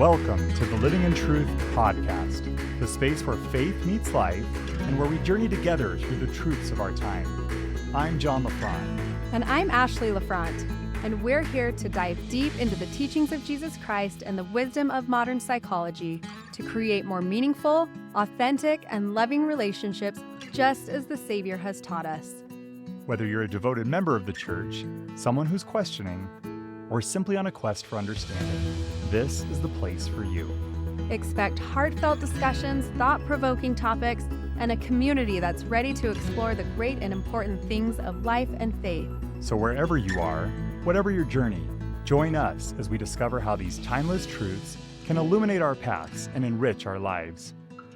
Welcome to the Living in Truth podcast, the space where faith meets life and where we journey together through the truths of our time. I'm John Lefrandt. And I'm Ashley Lefrandt, and we're here to dive deep into the teachings of Jesus Christ and the wisdom of modern psychology to create more meaningful, authentic, and loving relationships just as the Savior has taught us. Whether you're a devoted member of the church, someone who's questioning, or simply on a quest for understanding, this is the place for you. Expect heartfelt discussions, thought-provoking topics, and a community that's ready to explore the great and important things of life and faith. So wherever you are, whatever your journey, join us as we discover how these timeless truths can illuminate our paths and enrich our lives.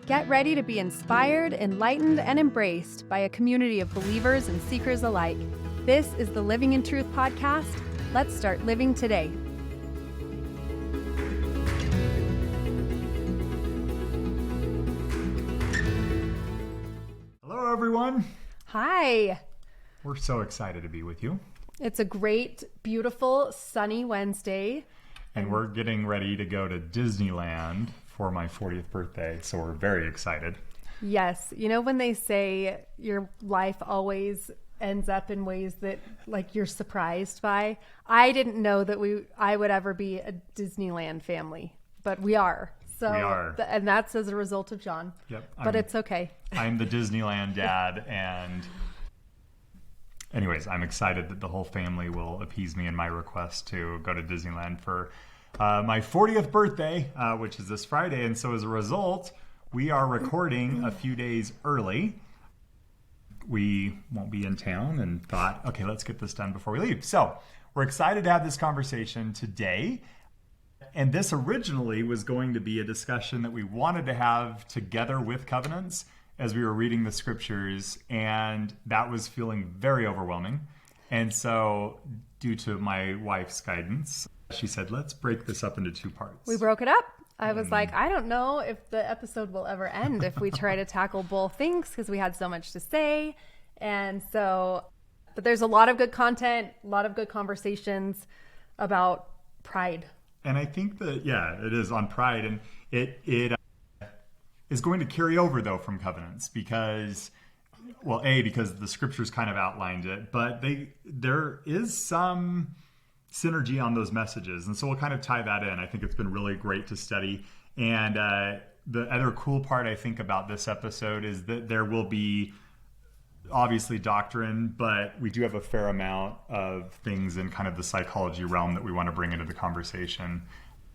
Get ready to be inspired, enlightened, and embraced by a community of believers and seekers alike. This is the Living in Truth podcast. Let's start living today. Hello, everyone. Hi. We're so excited to be with you. It's a great, beautiful, sunny Wednesday. And we're getting ready to go to Disneyland for my 40th birthday, so we're very excited. Yes. You know when they say your life always ends up in ways that like you're surprised by? I didn't know that I would ever be a Disneyland family, but we are. So we are. And that's as a result of John. Yep. But it's okay. I'm the Disneyland dad, and anyways, I'm excited that the whole family will appease me in my request to go to Disneyland for my 40th birthday, which is this Friday. And so as a result, we are recording a few days early. We won't be in town and thought, okay, let's get this done before we leave. So we're excited to have this conversation today. And this originally was going to be a discussion that we wanted to have together with covenants as we were reading the scriptures. And that was feeling very overwhelming. And so due to my wife's guidance, she said, let's break this up into two parts. We broke it up. I was like, I don't know if the episode will ever end if we try to tackle both things because we had so much to say. And so, but there's a lot of good content, a lot of good conversations about pride. And I think that, yeah, it is on pride. And it is going to carry over, though, from covenants because, well, because the scriptures kind of outlined it, but there is some synergy on those messages. And so we'll kind of tie that in. I think it's been really great to study. And the other cool part I think about this episode is that there will be obviously doctrine, but we do have a fair amount of things in kind of the psychology realm that we want to bring into the conversation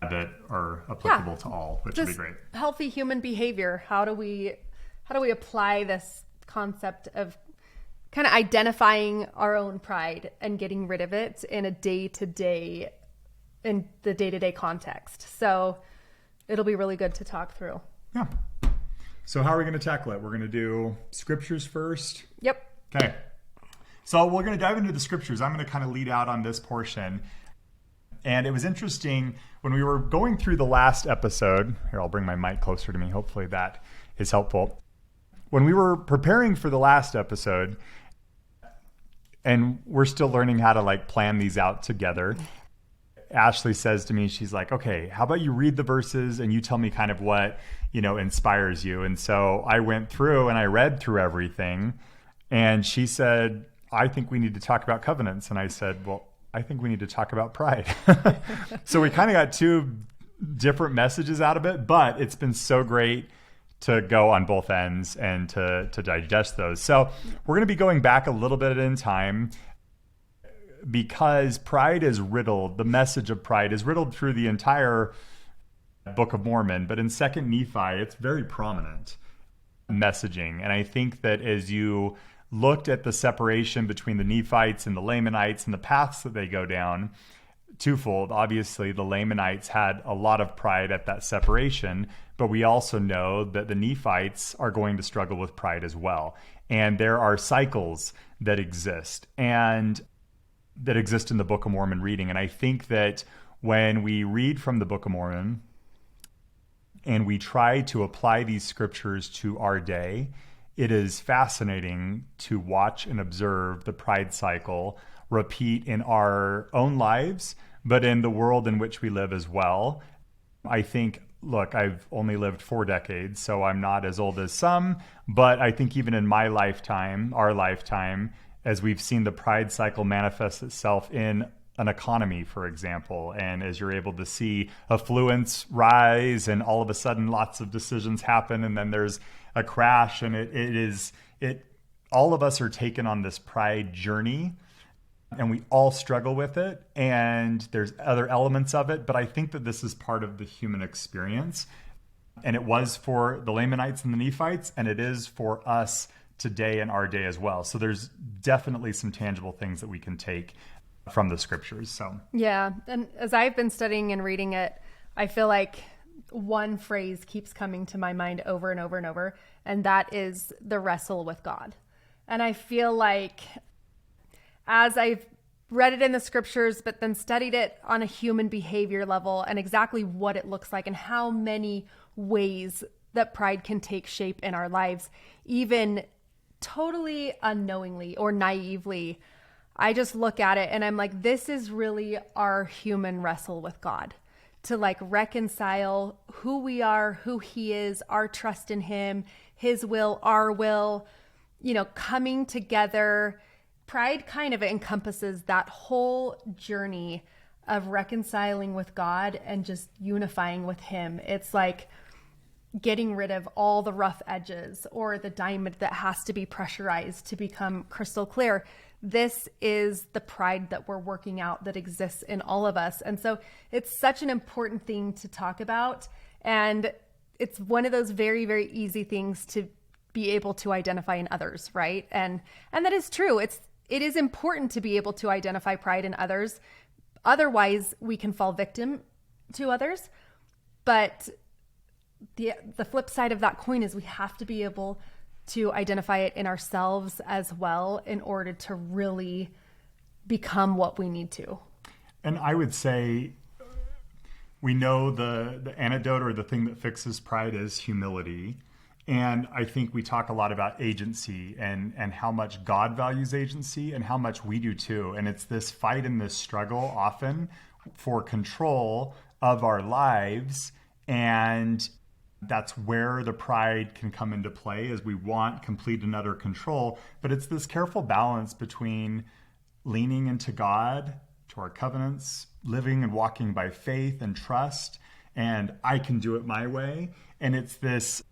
that are applicable to all, which would be great. Healthy human behavior. How do we apply this concept of kind of identifying our own pride and getting rid of it in the day-to-day context. So it'll be really good to talk through. Yeah. So how are we going to tackle it? We're going to do scriptures first. Yep. Okay. So we're going to dive into the scriptures. I'm going to kind of lead out on this portion. And it was interesting when we were going through the last episode. Here, I'll bring my mic closer to me. Hopefully that is helpful. When we were preparing for the last episode, and we're still learning how to plan these out together, Ashley says to me, she's like, okay, how about you read the verses and you tell me kind of what, inspires you. And so I went through and I read through everything. And she said, I think we need to talk about covenants. And I said, well, I think we need to talk about pride. So we kind of got two different messages out of it, but it's been so great to go on both ends and to digest those. So we're going to be going back a little bit in time because pride is riddled. The message of pride is riddled through the entire Book of Mormon, but in 2nd Nephi, it's very prominent messaging. And I think that as you looked at the separation between the Nephites and the Lamanites and the paths that they go down, twofold. Obviously, the Lamanites had a lot of pride at that separation, but we also know that the Nephites are going to struggle with pride as well. And there are cycles that exist in the Book of Mormon reading. And I think that when we read from the Book of Mormon and we try to apply these scriptures to our day, it is fascinating to watch and observe the pride cycle repeat in our own lives, but in the world in which we live as well. I think, look, I've only lived 4 decades, so I'm not as old as some, but I think even in my lifetime, our lifetime, as we've seen the pride cycle manifest itself in an economy, for example, and as you're able to see affluence rise and all of a sudden lots of decisions happen and then there's a crash, and it all of us are taken on this pride journey, and we all struggle with it, and there's other elements of it, but I think that this is part of the human experience, and it was for the Lamanites and the Nephites, and it is for us today in our day as well. So there's definitely some tangible things that we can take from the scriptures. So yeah, and as I've been studying and reading it, I feel like one phrase keeps coming to my mind over and over and over, and that is the wrestle with God. And I feel like as I've read it in the scriptures, but then studied it on a human behavior level and exactly what it looks like and how many ways that pride can take shape in our lives, even totally unknowingly or naively, I just look at it and I'm like, this is really our human wrestle with God, to like reconcile who we are, who he is, our trust in him, his will, our will, coming together. Pride kind of encompasses that whole journey of reconciling with God and just unifying with him. It's like getting rid of all the rough edges or the diamond that has to be pressurized to become crystal clear. This is the pride that we're working out that exists in all of us. And so it's such an important thing to talk about. And it's one of those very, very easy things to be able to identify in others, right? And that is true. It is important to be able to identify pride in others. Otherwise, we can fall victim to others. But the flip side of that coin is we have to be able to identify it in ourselves as well in order to really become what we need to. And I would say we know the antidote or the thing that fixes pride is humility. And I think we talk a lot about agency and how much God values agency and how much we do too. And it's this fight and this struggle often for control of our lives. And that's where the pride can come into play, as we want complete and utter control. But it's this careful balance between leaning into God, to our covenants, living and walking by faith and trust, and I can do it my way. And it's this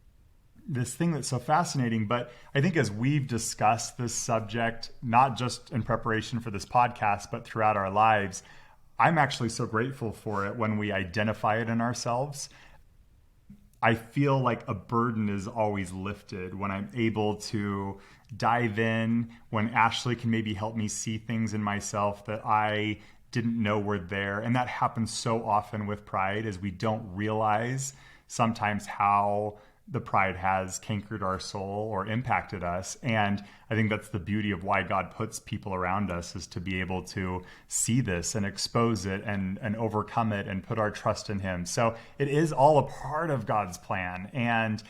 thing that's so fascinating. But I think as we've discussed this subject, not just in preparation for this podcast, but throughout our lives, I'm actually so grateful for it when we identify it in ourselves. I feel like a burden is always lifted when I'm able to dive in, when Ashley can maybe help me see things in myself that I didn't know were there. And that happens so often with pride, as we don't realize sometimes how the pride has cankered our soul or impacted us. And I think that's the beauty of why God puts people around us, is to be able to see this and expose it and overcome it and put our trust in him. So it is all a part of God's plan. And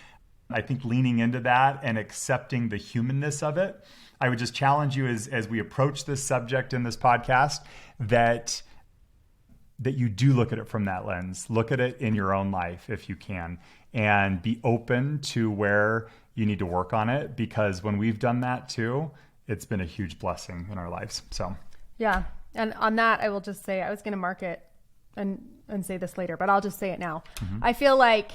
I think leaning into that and accepting the humanness of it, I would just challenge you as we approach this subject in this podcast, that you do look at it from that lens. Look at it in your own life if you can, and be open to where you need to work on it, because when we've done that too, it's been a huge blessing in our lives. So yeah. And on that, I will just say, I was going to mark it and say this later, but I'll just say it now. Mm-hmm. I feel like,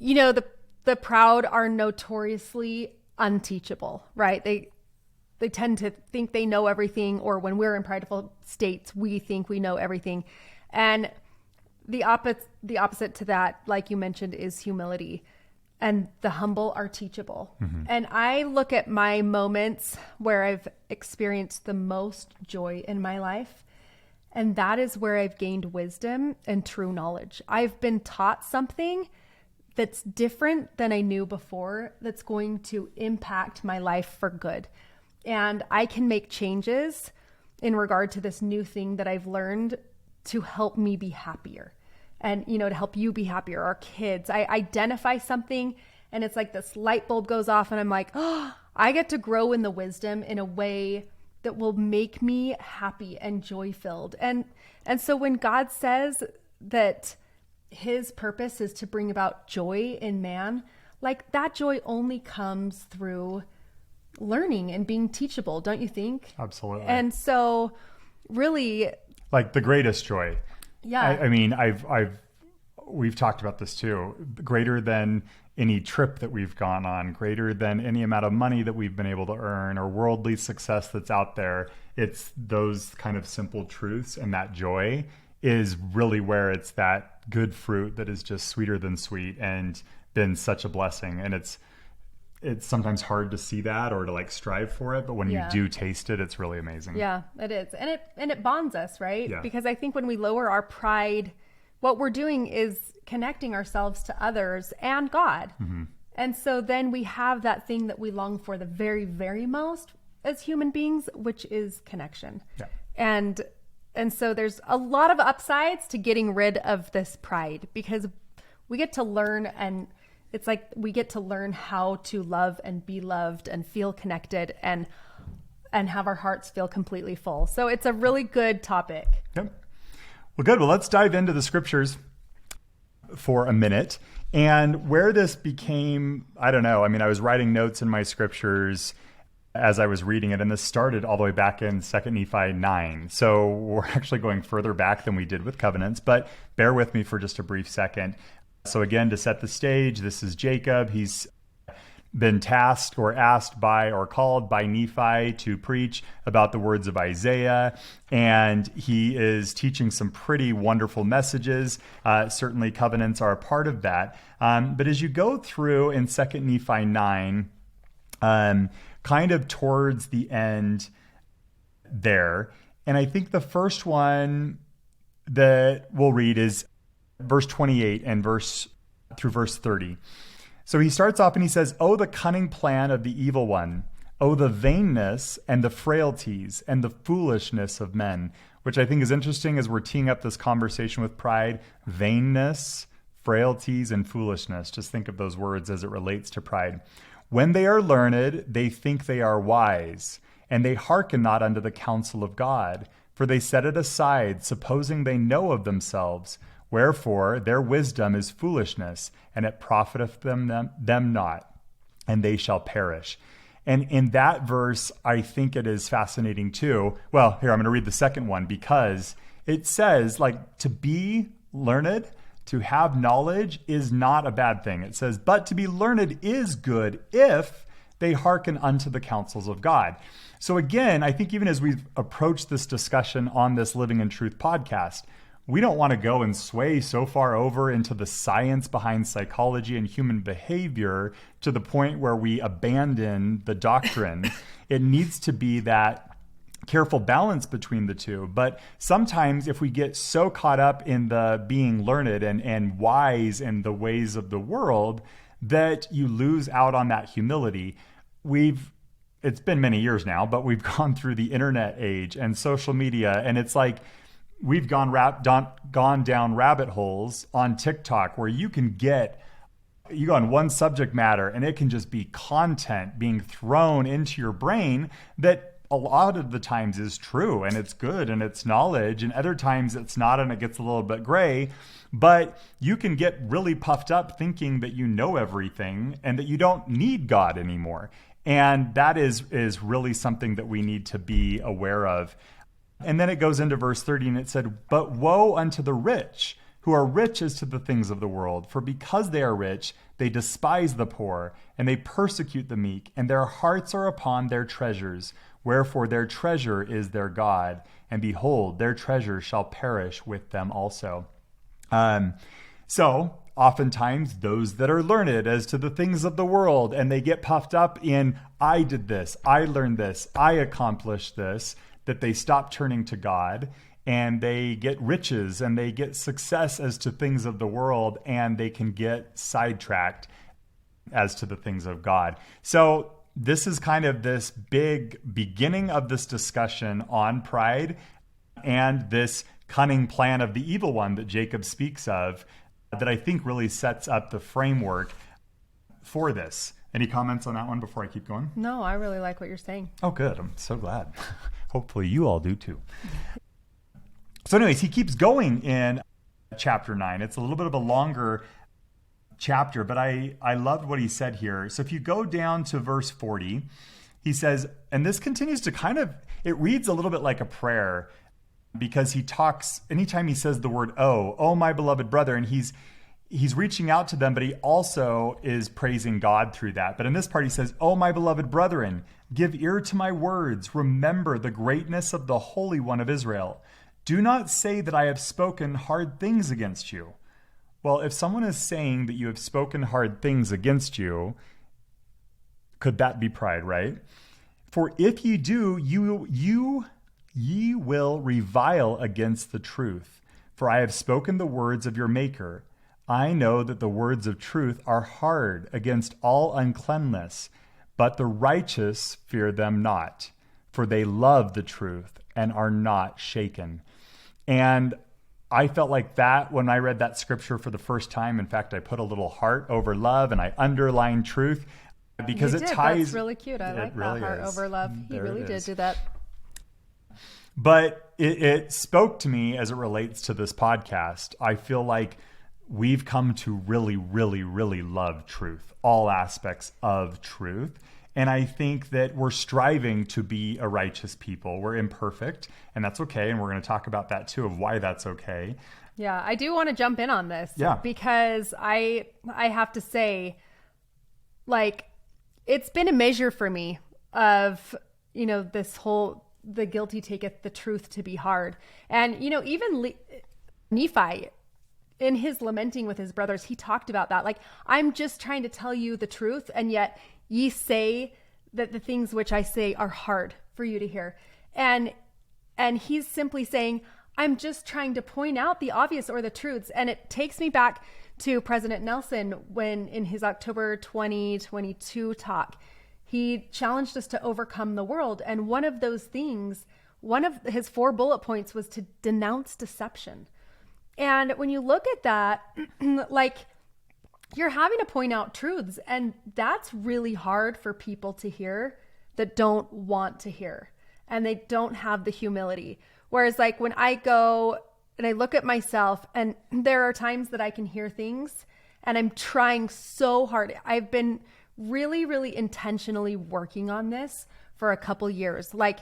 the proud are notoriously unteachable, right? They tend to think they know everything, or when we're in prideful states, we think we know everything. And the opposite to that, like you mentioned, is humility. And the humble are teachable. Mm-hmm. And I look at my moments where I've experienced the most joy in my life, and that is where I've gained wisdom and true knowledge. I've been taught something that's different than I knew before, that's going to impact my life for good. And I can make changes in regard to this new thing that I've learned to help me be happier, and, to help you be happier, our kids. I identify something and it's like this light bulb goes off and I'm like, oh, I get to grow in the wisdom in a way that will make me happy and joy filled. And so when God says that his purpose is to bring about joy in man, like that joy only comes through learning and being teachable, don't you think? Absolutely. And so really, like the greatest joy. yeah. I mean, we've talked about this too, greater than any trip that we've gone on, greater than any amount of money that we've been able to earn or worldly success that's out there. It's those kind of simple truths, and that joy is really where it's that good fruit that is just sweeter than sweet and been such a blessing. And it's sometimes hard to see that or to like strive for it, but when you do taste it, it's really amazing. Yeah, it is. And it bonds us, right? Yeah. Because I think when we lower our pride, what we're doing is connecting ourselves to others and God. Mm-hmm. And so then we have that thing that we long for the very, very most as human beings, which is connection. Yeah. And so there's a lot of upsides to getting rid of this pride, because we get to learn, and it's like we get to learn how to love and be loved and feel connected and have our hearts feel completely full. So it's a really good topic. Yep. Well, good. Well, let's dive into the scriptures for a minute. And where this became, I don't know. I mean, I was writing notes in my scriptures as I was reading it, and this started all the way back in 2 Nephi 9. So we're actually going further back than we did with covenants, but bear with me for just a brief second. So again, to set the stage, this is Jacob. He's been tasked or asked by or called by Nephi to preach about the words of Isaiah, and he is teaching some pretty wonderful messages. Certainly covenants are a part of that. But as you go through in 2 Nephi 9, kind of towards the end there, and I think the first one that we'll read is verse 28 and through verse 30. So he starts off and he says, "Oh, the cunning plan of the evil one. Oh, the vainness and the frailties and the foolishness of men," which I think is interesting as we're teeing up this conversation with pride. Vainness, frailties, and foolishness. Just think of those words as it relates to pride. "When they are learned, they think they are wise, and they hearken not unto the counsel of God. For they set it aside, supposing they know of themselves. Wherefore their wisdom is foolishness, and it profiteth them not, and they shall perish." And in that verse, I think it is fascinating too. Well, here, I'm going to read the second one, because it says, like, to be learned, to have knowledge is not a bad thing. It says, but to be learned is good if they hearken unto the counsels of God. So again, I think even as we've approached this discussion on this Living in Truth podcast, we don't want to go and sway so far over into the science behind psychology and human behavior to the point where we abandon the doctrine. It needs to be that careful balance between the two. But sometimes if we get so caught up in the being learned and wise in the ways of the world that you lose out on that humility. It's been many years now, but we've gone through the internet age and social media, and it's like we've gone down rabbit holes on TikTok where you go on one subject matter and it can just be content being thrown into your brain that a lot of the times is true and it's good and it's knowledge, and other times it's not and it gets a little bit gray. But you can get really puffed up thinking that you know everything and that you don't need God anymore. And that is really something that we need to be aware of. And then it goes into verse 30 and it said, "But woe unto the rich, who are rich as to the things of the world. For because they are rich, they despise the poor, and they persecute the meek, and their hearts are upon their treasures. Wherefore their treasure is their God, and behold, their treasure shall perish with them also." So oftentimes those that are learned as to the things of the world, and they get puffed up in, I did this, I learned this, I accomplished this, that they stop turning to God, and they get riches and they get success as to things of the world, and they can get sidetracked as to the things of God. So this is kind of this big beginning of this discussion on pride and this cunning plan of the evil one that Jacob speaks of, that I think really sets up the framework for this. Any comments on that one before I keep going? No, I really like what you're saying. Oh, good. I'm so glad. Hopefully you all do too. So anyways, he keeps going in chapter 9. It's a little bit of a longer chapter, but I loved what he said here. So if you go down to verse 40, he says, and this continues to it reads a little bit like a prayer, because he talks, anytime he says the word, oh, my beloved brother, and he's reaching out to them, but he also is praising God through that. But in this part, he says, oh, my beloved brethren, give ear to my words. Remember the greatness of the Holy One of Israel. Do not say that I have spoken hard things against you. Well, if someone is saying that you have spoken hard things against you, could that be pride, right? For if ye do, ye will revile against the truth. For I have spoken the words of your Maker. I know that the words of truth are hard against all uncleanness, but the righteous fear them not, for they love the truth and are not shaken. And I felt like that when I read that scripture for the first time. In fact, I put a little heart over love and I underlined truth because it ties. That's really cute. I like that heart over love. He really did do that. But it spoke to me as it relates to this podcast. I feel like we've come to really, really, really love truth, all aspects of truth. And I think that we're striving to be a righteous people. We're imperfect, and that's okay. And we're going to talk about that too, of why that's okay. Yeah, I do want to jump in on this. Yeah. Because I have to say, like, it's been a measure for me of, this whole, the guilty taketh the truth to be hard. And, even Nephi, in his lamenting with his brothers, he talked about that. Like, I'm just trying to tell you the truth, and yet ye say that the things which I say are hard for you to hear. And he's simply saying, I'm just trying to point out the obvious or the truths. And it takes me back to President Nelson when in his October 2022 talk, he challenged us to overcome the world. And one of those things, one of his 4 bullet points was to denounce deception. And when you look at that, like, you're having to point out truths, and that's really hard for people to hear that don't want to hear, and they don't have the humility. Whereas, like, when I go and I look at myself, and there are times that I can hear things and I'm trying so hard. I've been really, really intentionally working on this for a couple years. Like,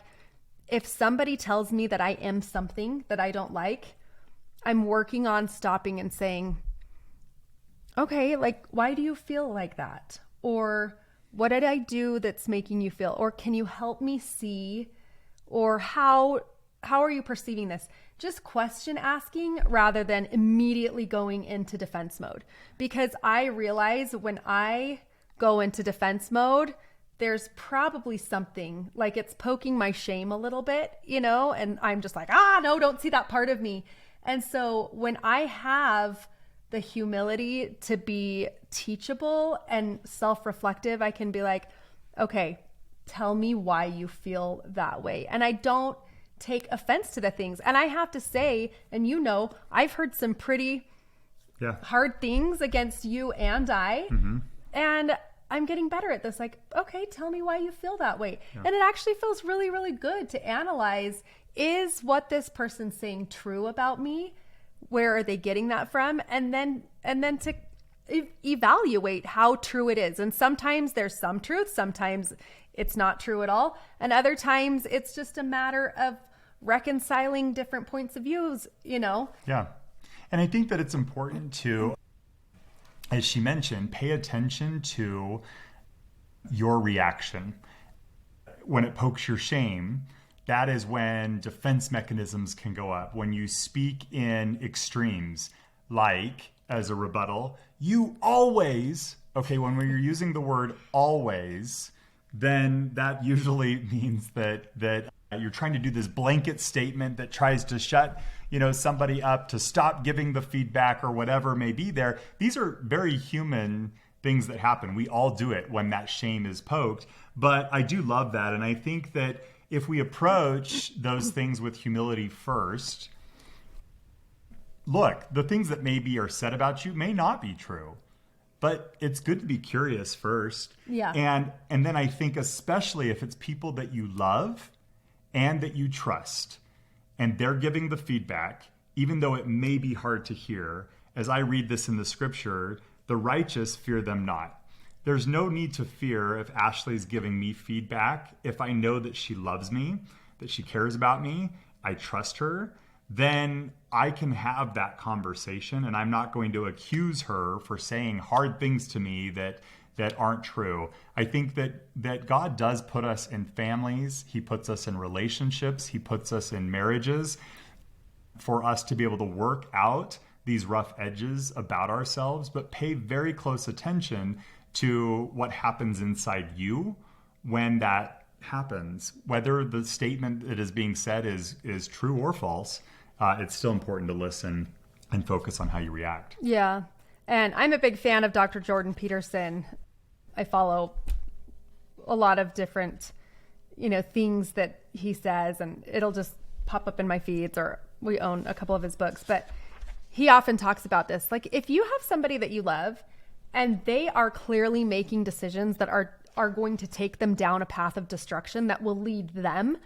if somebody tells me that I am something that I don't like, I'm working on stopping and saying, okay, like, why do you feel like that? Or what did I do that's making you feel? Or can you help me see? Or how are you perceiving this? Just question asking rather than immediately going into defense mode. Because I realize when I go into defense mode, there's probably something, like, it's poking my shame a little bit, and I'm just like, no, don't see that part of me. And so when I have the humility to be teachable and self-reflective, I can be like, okay, tell me why you feel that way. And I don't take offense to the things. And I have to say, and I've heard some pretty hard things against you and I. Mm-hmm. And I'm getting better at this. Like, okay, tell me why you feel that way. Yeah. And it actually feels really, really good to analyze, is what this person's saying true about me? Where are they getting that from? And then to evaluate how true it is. And sometimes there's some truth, sometimes it's not true at all. And other times it's just a matter of reconciling different points of views, Yeah. And I think that it's important to, as she mentioned, pay attention to your reaction. When it pokes your shame, that is when defense mechanisms can go up. When you speak in extremes, like as a rebuttal, you always, when you're using the word always, then that usually means that you're trying to do this blanket statement that tries to shut, somebody up, to stop giving the feedback or whatever may be there. These are very human things that happen. We all do it when that shame is poked. But I do love that. And I think that if we approach those things with humility first, look, the things that maybe are said about you may not be true, but it's good to be curious first. Yeah. And then I think especially if it's people that you love and that you trust, and they're giving the feedback, even though it may be hard to hear. As I read this in the scripture, the righteous fear them not. There's no need to fear if Ashley's giving me feedback. If I know that she loves me, that she cares about me, I trust her, then I can have that conversation, and I'm not going to accuse her for saying hard things to me that aren't true. I think that God does put us in families. He puts us in relationships. He puts us in marriages for us to be able to work out these rough edges about ourselves, but pay very close attention to what happens inside you when that happens. Whether the statement that is being said is true or false, it's still important to listen and focus on how you react. Yeah. And I'm a big fan of Dr. Jordan Peterson. I follow a lot of different, things that he says, and it'll just pop up in my feeds, or we own a couple of his books. But he often talks about this. Like, if you have somebody that you love and they are clearly making decisions that are going to take them down a path of destruction that will lead them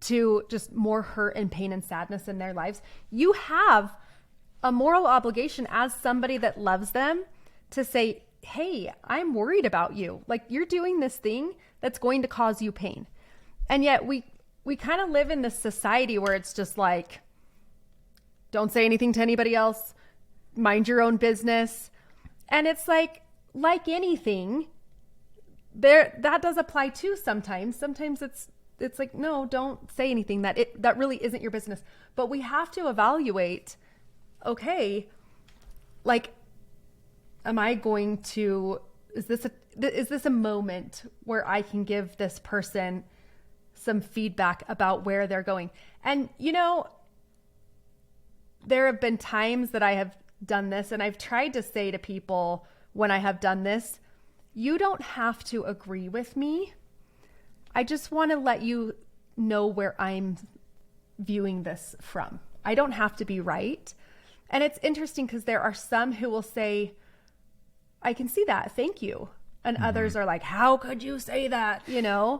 to just more hurt and pain and sadness in their lives, you have a moral obligation as somebody that loves them to say, hey, I'm worried about you. Like, you're doing this thing that's going to cause you pain. And yet we kind of live in this society where it's just like, don't say anything to anybody else, mind your own business. And it's like anything, that does apply too sometimes. Sometimes it's like, no, don't say anything, that really isn't your business. But we have to evaluate, okay, like, am I going to, is this a moment where I can give this person some feedback about where they're going? And, there have been times that I have done this, and I've tried to say to people when I have done this, you don't have to agree with me. I just want to let you know where I'm viewing this from. I don't have to be right. And it's interesting because there are some who will say, I can see that, thank you. And others are like, how could you say that? Yeah.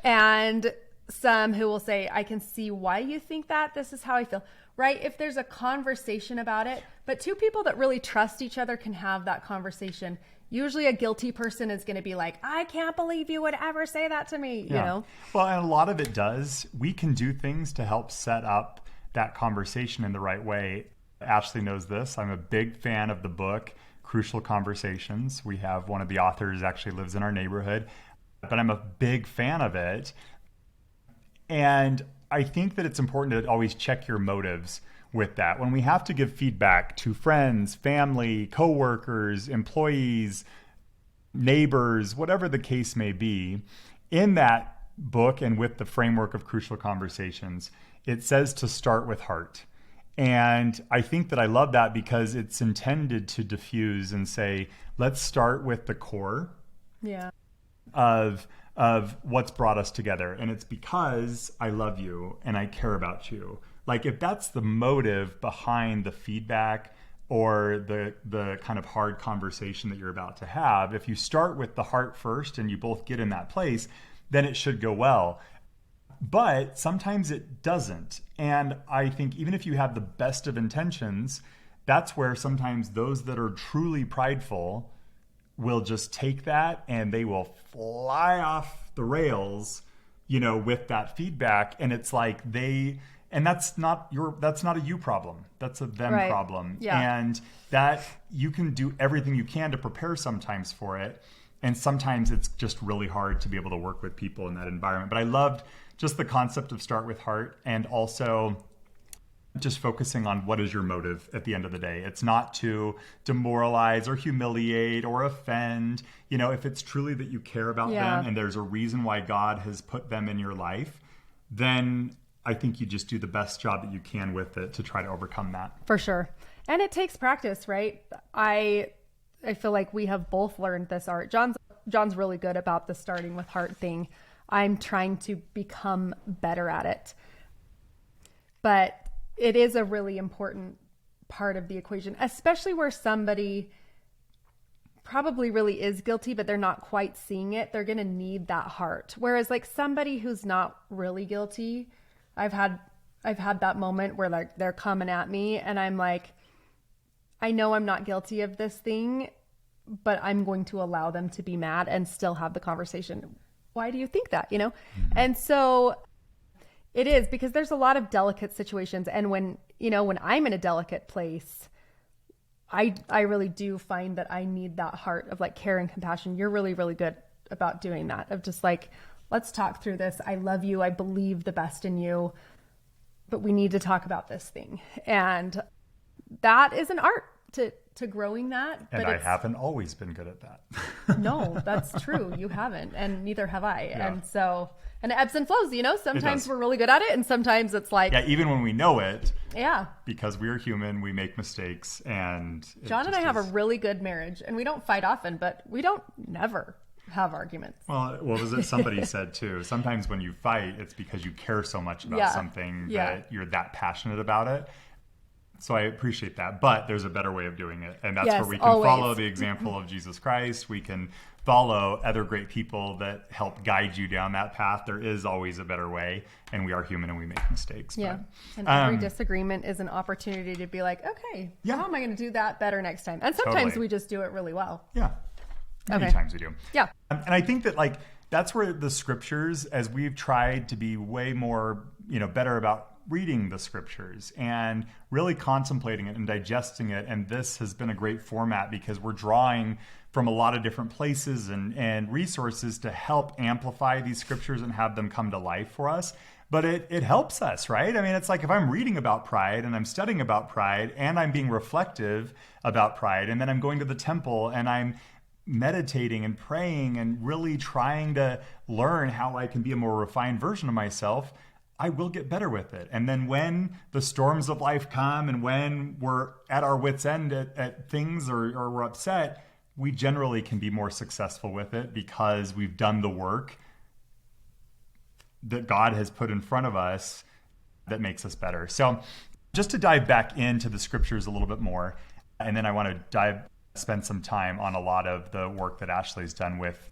And some who will say, I can see why you think that. This is how I feel. Right? If there's a conversation about it, but two people that really trust each other can have that conversation. Usually a guilty person is going to be like, I can't believe you would ever say that to me, Well, and a lot of it does. We can do things to help set up that conversation in the right way. Ashley knows this. I'm a big fan of the book, Crucial Conversations. We have one of the authors actually lives in our neighborhood, but I'm a big fan of it. And I think that it's important to always check your motives with that. When we have to give feedback to friends, family, coworkers, employees, neighbors, whatever the case may be, in that book and with the framework of Crucial Conversations, it says to start with heart. And I think that I love that because it's intended to diffuse and say, let's start with the core of what's brought us together. And it's because I love you and I care about you. Like, if that's the motive behind the feedback or the kind of hard conversation that you're about to have, if you start with the heart first and you both get in that place, then it should go well. But sometimes it doesn't. And I think even if you have the best of intentions, that's where sometimes those that are truly prideful will just take that and they will fly off the rails, with that feedback. And it's like that's not a you problem. That's a them problem. Yeah. And that you can do everything you can to prepare sometimes for it. And sometimes it's just really hard to be able to work with people in that environment. But I loved just the concept of start with heart, and also just focusing on what is your motive at the end of the day. It's not to demoralize or humiliate or offend. If it's truly that you care about them and there's a reason why God has put them in your life, then I think you just do the best job that you can with it to try to overcome that. For sure. And it takes practice, right? I feel like we have both learned this art. John's really good about the starting with heart thing. I'm trying to become better at it. But it is a really important part of the equation, especially where somebody probably really is guilty, but they're not quite seeing it. They're going to need that heart. Whereas like somebody who's not really guilty, I've had I've had that moment where like they're coming at me and I'm like, I know I'm not guilty of this thing, but I'm going to allow them to be mad and still have the conversation. Why do you think that? Mm-hmm. And so it is, because there's a lot of delicate situations. And when I'm in a delicate place, I really do find that I need that heart of like care and compassion. You're really, really good about doing that, of just like, let's talk through this. I love you. I believe the best in you, but we need to talk about this thing. And that is an art to growing that. And I haven't always been good at that. No, that's true. You haven't. And neither have I. Yeah. And it ebbs and flows, sometimes we're really good at it. And sometimes it's like, yeah, even when we know it, yeah, because we are human, we make mistakes. And John and I have a really good marriage, and we don't fight often, but we don't never have arguments. Well, what was it somebody said too? Sometimes when you fight, it's because you care so much about something that you're that passionate about it. So I appreciate that, but there's a better way of doing it. And that's where we can follow the example of Jesus Christ. We can follow other great people that help guide you down that path. There is always a better way, and we are human and we make mistakes. Yeah. And every disagreement is an opportunity to be like, okay, how am I going to do that better next time? And sometimes we just do it really well. Yeah. Many times we do. Yeah. And I think that like, that's where the scriptures, as we've tried to be way more, better about reading the scriptures and really contemplating it and digesting it. And this has been a great format because we're drawing from a lot of different places and resources to help amplify these scriptures and have them come to life for us. But it helps us, right? I mean, it's like if I'm reading about pride and I'm studying about pride and I'm being reflective about pride, and then I'm going to the temple and I'm meditating and praying and really trying to learn how I can be a more refined version of myself, I will get better with it. And then when the storms of life come and when we're at our wits' end at things or we're upset, we generally can be more successful with it because we've done the work that God has put in front of us that makes us better. So just to dive back into the scriptures a little bit more, and then I want to spend some time on a lot of the work that Ashley's done with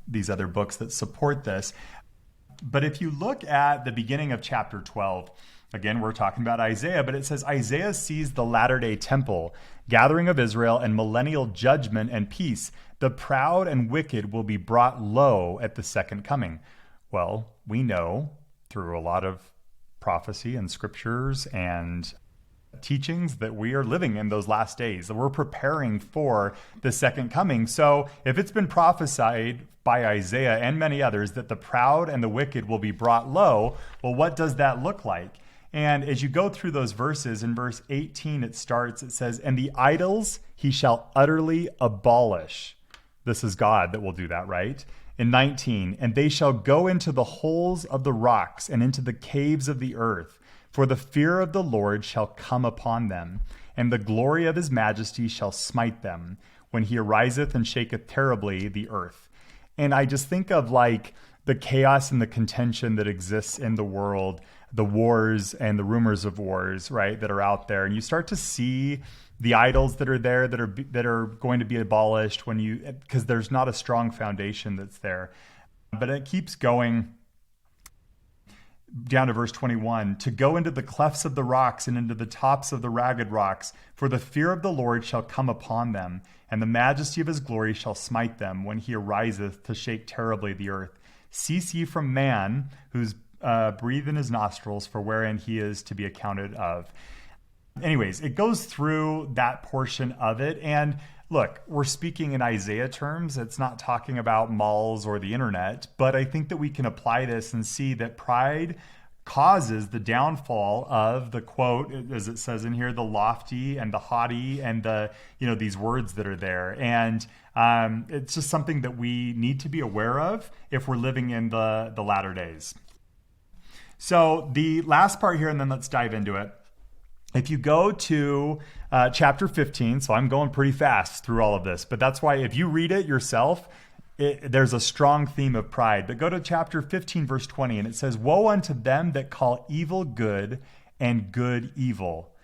these other books that support this. But if you look at the beginning of chapter 12, again, we're talking about Isaiah, but it says, Isaiah sees the latter-day temple, gathering of Israel, and millennial judgment and peace. The proud and wicked will be brought low at the second coming. Well, we know through a lot of prophecy and scriptures and teachings that we are living in those last days, that we're preparing for the second coming. So if it's been prophesied by Isaiah and many others that the proud and the wicked will be brought low, well, what does that look like? And as you go through those verses, in verse 18 it says, and the idols he shall utterly abolish. This is God that will do that, right? In 19, and they shall go into the holes of the rocks and into the caves of the earth. For the fear of the Lord shall come upon them, and the glory of his majesty shall smite them, when he ariseth and shaketh terribly the earth. And I just think of like the chaos and the contention that exists in the world, the wars and the rumors of wars, right, that are out there. And you start to see the idols that are there that are going to be abolished because there's not a strong foundation that's there. But it keeps going down to verse 21, to go into the clefts of the rocks and into the tops of the ragged rocks, for the fear of the Lord shall come upon them, and the majesty of his glory shall smite them, when he ariseth to shake terribly the earth. Cease ye from man, whose breathe in his nostrils, for wherein he is to be accounted of. Anyways, it goes through that portion of it, and look, we're speaking in Isaiah terms. It's not talking about malls or the internet, but I think that we can apply this and see that pride causes the downfall of the, quote, as it says in here, the lofty and the haughty and the, these words that are there. And it's just something that we need to be aware of if we're living in the latter days. So the last part here, and then let's dive into it. If you go to chapter 15, so I'm going pretty fast through all of this, but that's why if you read it yourself, there's a strong theme of pride. But go to chapter 15, verse 20, and it says, woe unto them that call evil good and good evil.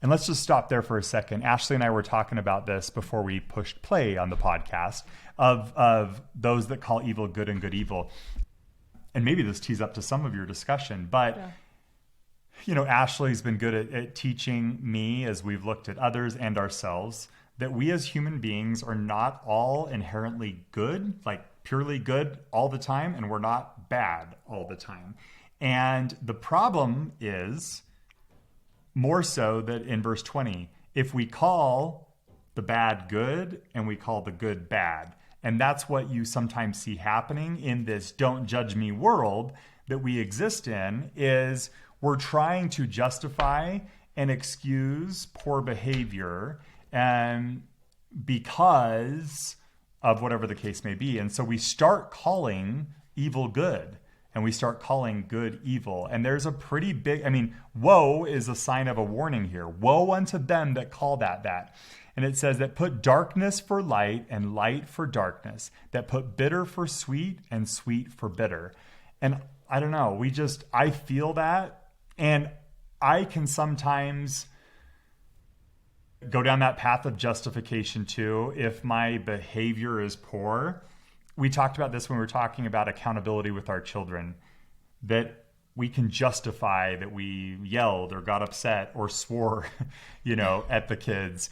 And let's just stop there for a second. Ashley and I were talking about this before we pushed play on the podcast of those that call evil good and good evil. And maybe this tees up to some of your discussion, but Ashley's been good at teaching me, as we've looked at others and ourselves, that we as human beings are not all inherently good, like purely good all the time, and we're not bad all the time. And the problem is more so that in verse 20, if we call the bad good and we call the good bad, and that's what you sometimes see happening in this don't judge me world that we exist in, is we're trying to justify and excuse poor behavior and because of whatever the case may be. And so we start calling evil good and we start calling good evil. And there's a pretty big, woe is a sign of a warning here. Woe unto them that call that. And it says that put darkness for light and light for darkness, that put bitter for sweet and sweet for bitter. And I don't know, I feel that. And I can sometimes go down that path of justification too if my behavior is poor. We talked about this when we were talking about accountability with our children, that we can justify that we yelled or got upset or swore, at the kids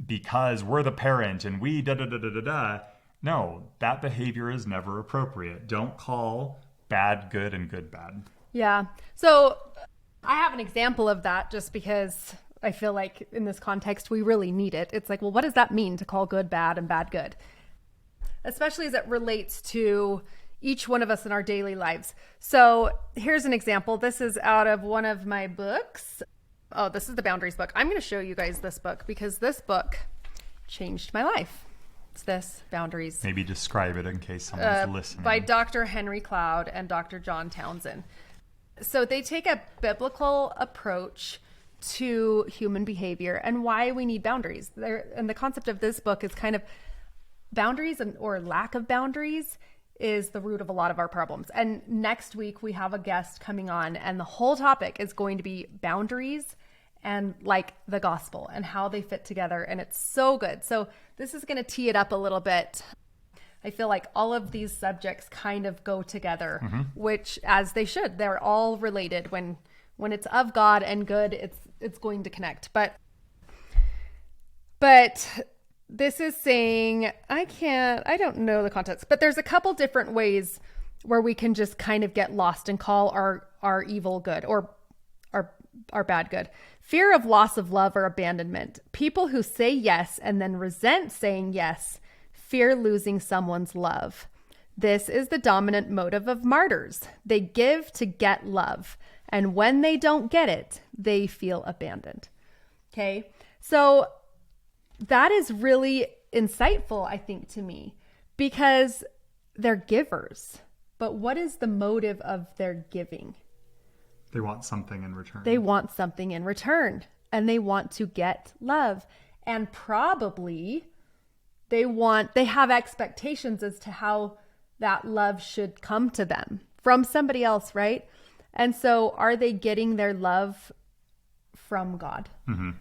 because we're the parent and we da-da-da-da-da-da. No, that behavior is never appropriate. Don't call bad good and good bad. Yeah. So I have an example of that just because I feel like in this context, we really need it. It's like, well, what does that mean to call good bad and bad good? Especially as it relates to each one of us in our daily lives. So here's an example. This is out of one of my books. Oh, this is the Boundaries book. I'm going to show you guys this book because this book changed my life. It's this, Boundaries. Maybe describe it in case someone's listening. By Dr. Henry Cloud and Dr. John Townsend. So they take a biblical approach to human behavior and why we need boundaries. And the concept of this book is kind of boundaries or lack of boundaries is the root of a lot of our problems. And next week we have a guest coming on and the whole topic is going to be boundaries and like the gospel and how they fit together. And it's so good. So this is going to tee it up a little bit. I feel like all of these subjects kind of go together, which as they should. They're all related. When it's of God and good, it's going to connect. But this is saying, I don't know the context, but there's a couple different ways where we can just kind of get lost and call our evil good or our bad good. Fear of loss of love or abandonment. People who say yes and then resent saying yes fear losing someone's love. This is the dominant motive of martyrs. They give to get love. And when they don't get it, they feel abandoned. Okay. So that is really insightful, I think, to me, because they're givers. But what is the motive of their giving? They want something in return. They want something in return, and they want to get love. And probably they have expectations as to how that love should come to them from somebody else, right? And so are they getting their love from God? Mm-hmm.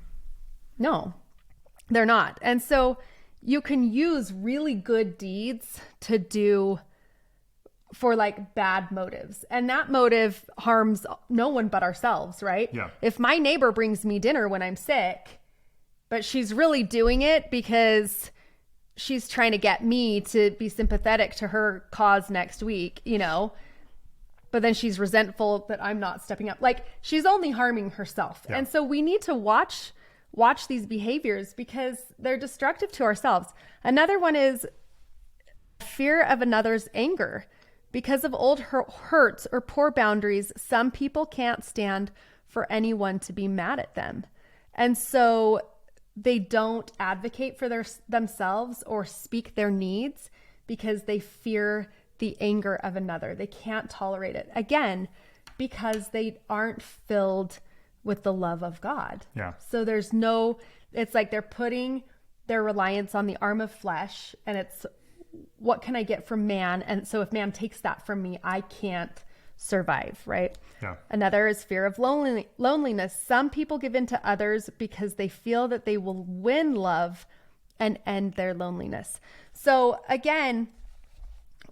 No, they're not. And so you can use really good deeds to do for like bad motives. And that motive harms no one but ourselves, right? Yeah. If my neighbor brings me dinner when I'm sick, but she's really doing it because she's trying to get me to be sympathetic to her cause next week, but then she's resentful that I'm not stepping up. Like, she's only harming herself. Yeah. And so we need to watch these behaviors because they're destructive to ourselves. Another one is fear of another's anger. Because of old hurts or poor boundaries, some people can't stand for anyone to be mad at them. And so they don't advocate for themselves or speak their needs because they fear the anger of another. They can't tolerate it. Again, because they aren't filled with the love of God. Yeah. So it's like they're putting their reliance on the arm of flesh, and it's, what can I get from man? And so if man takes that from me, I can't survive, right? Yeah. Another is fear of loneliness. Some people give in to others because they feel that they will win love and end their loneliness. So again,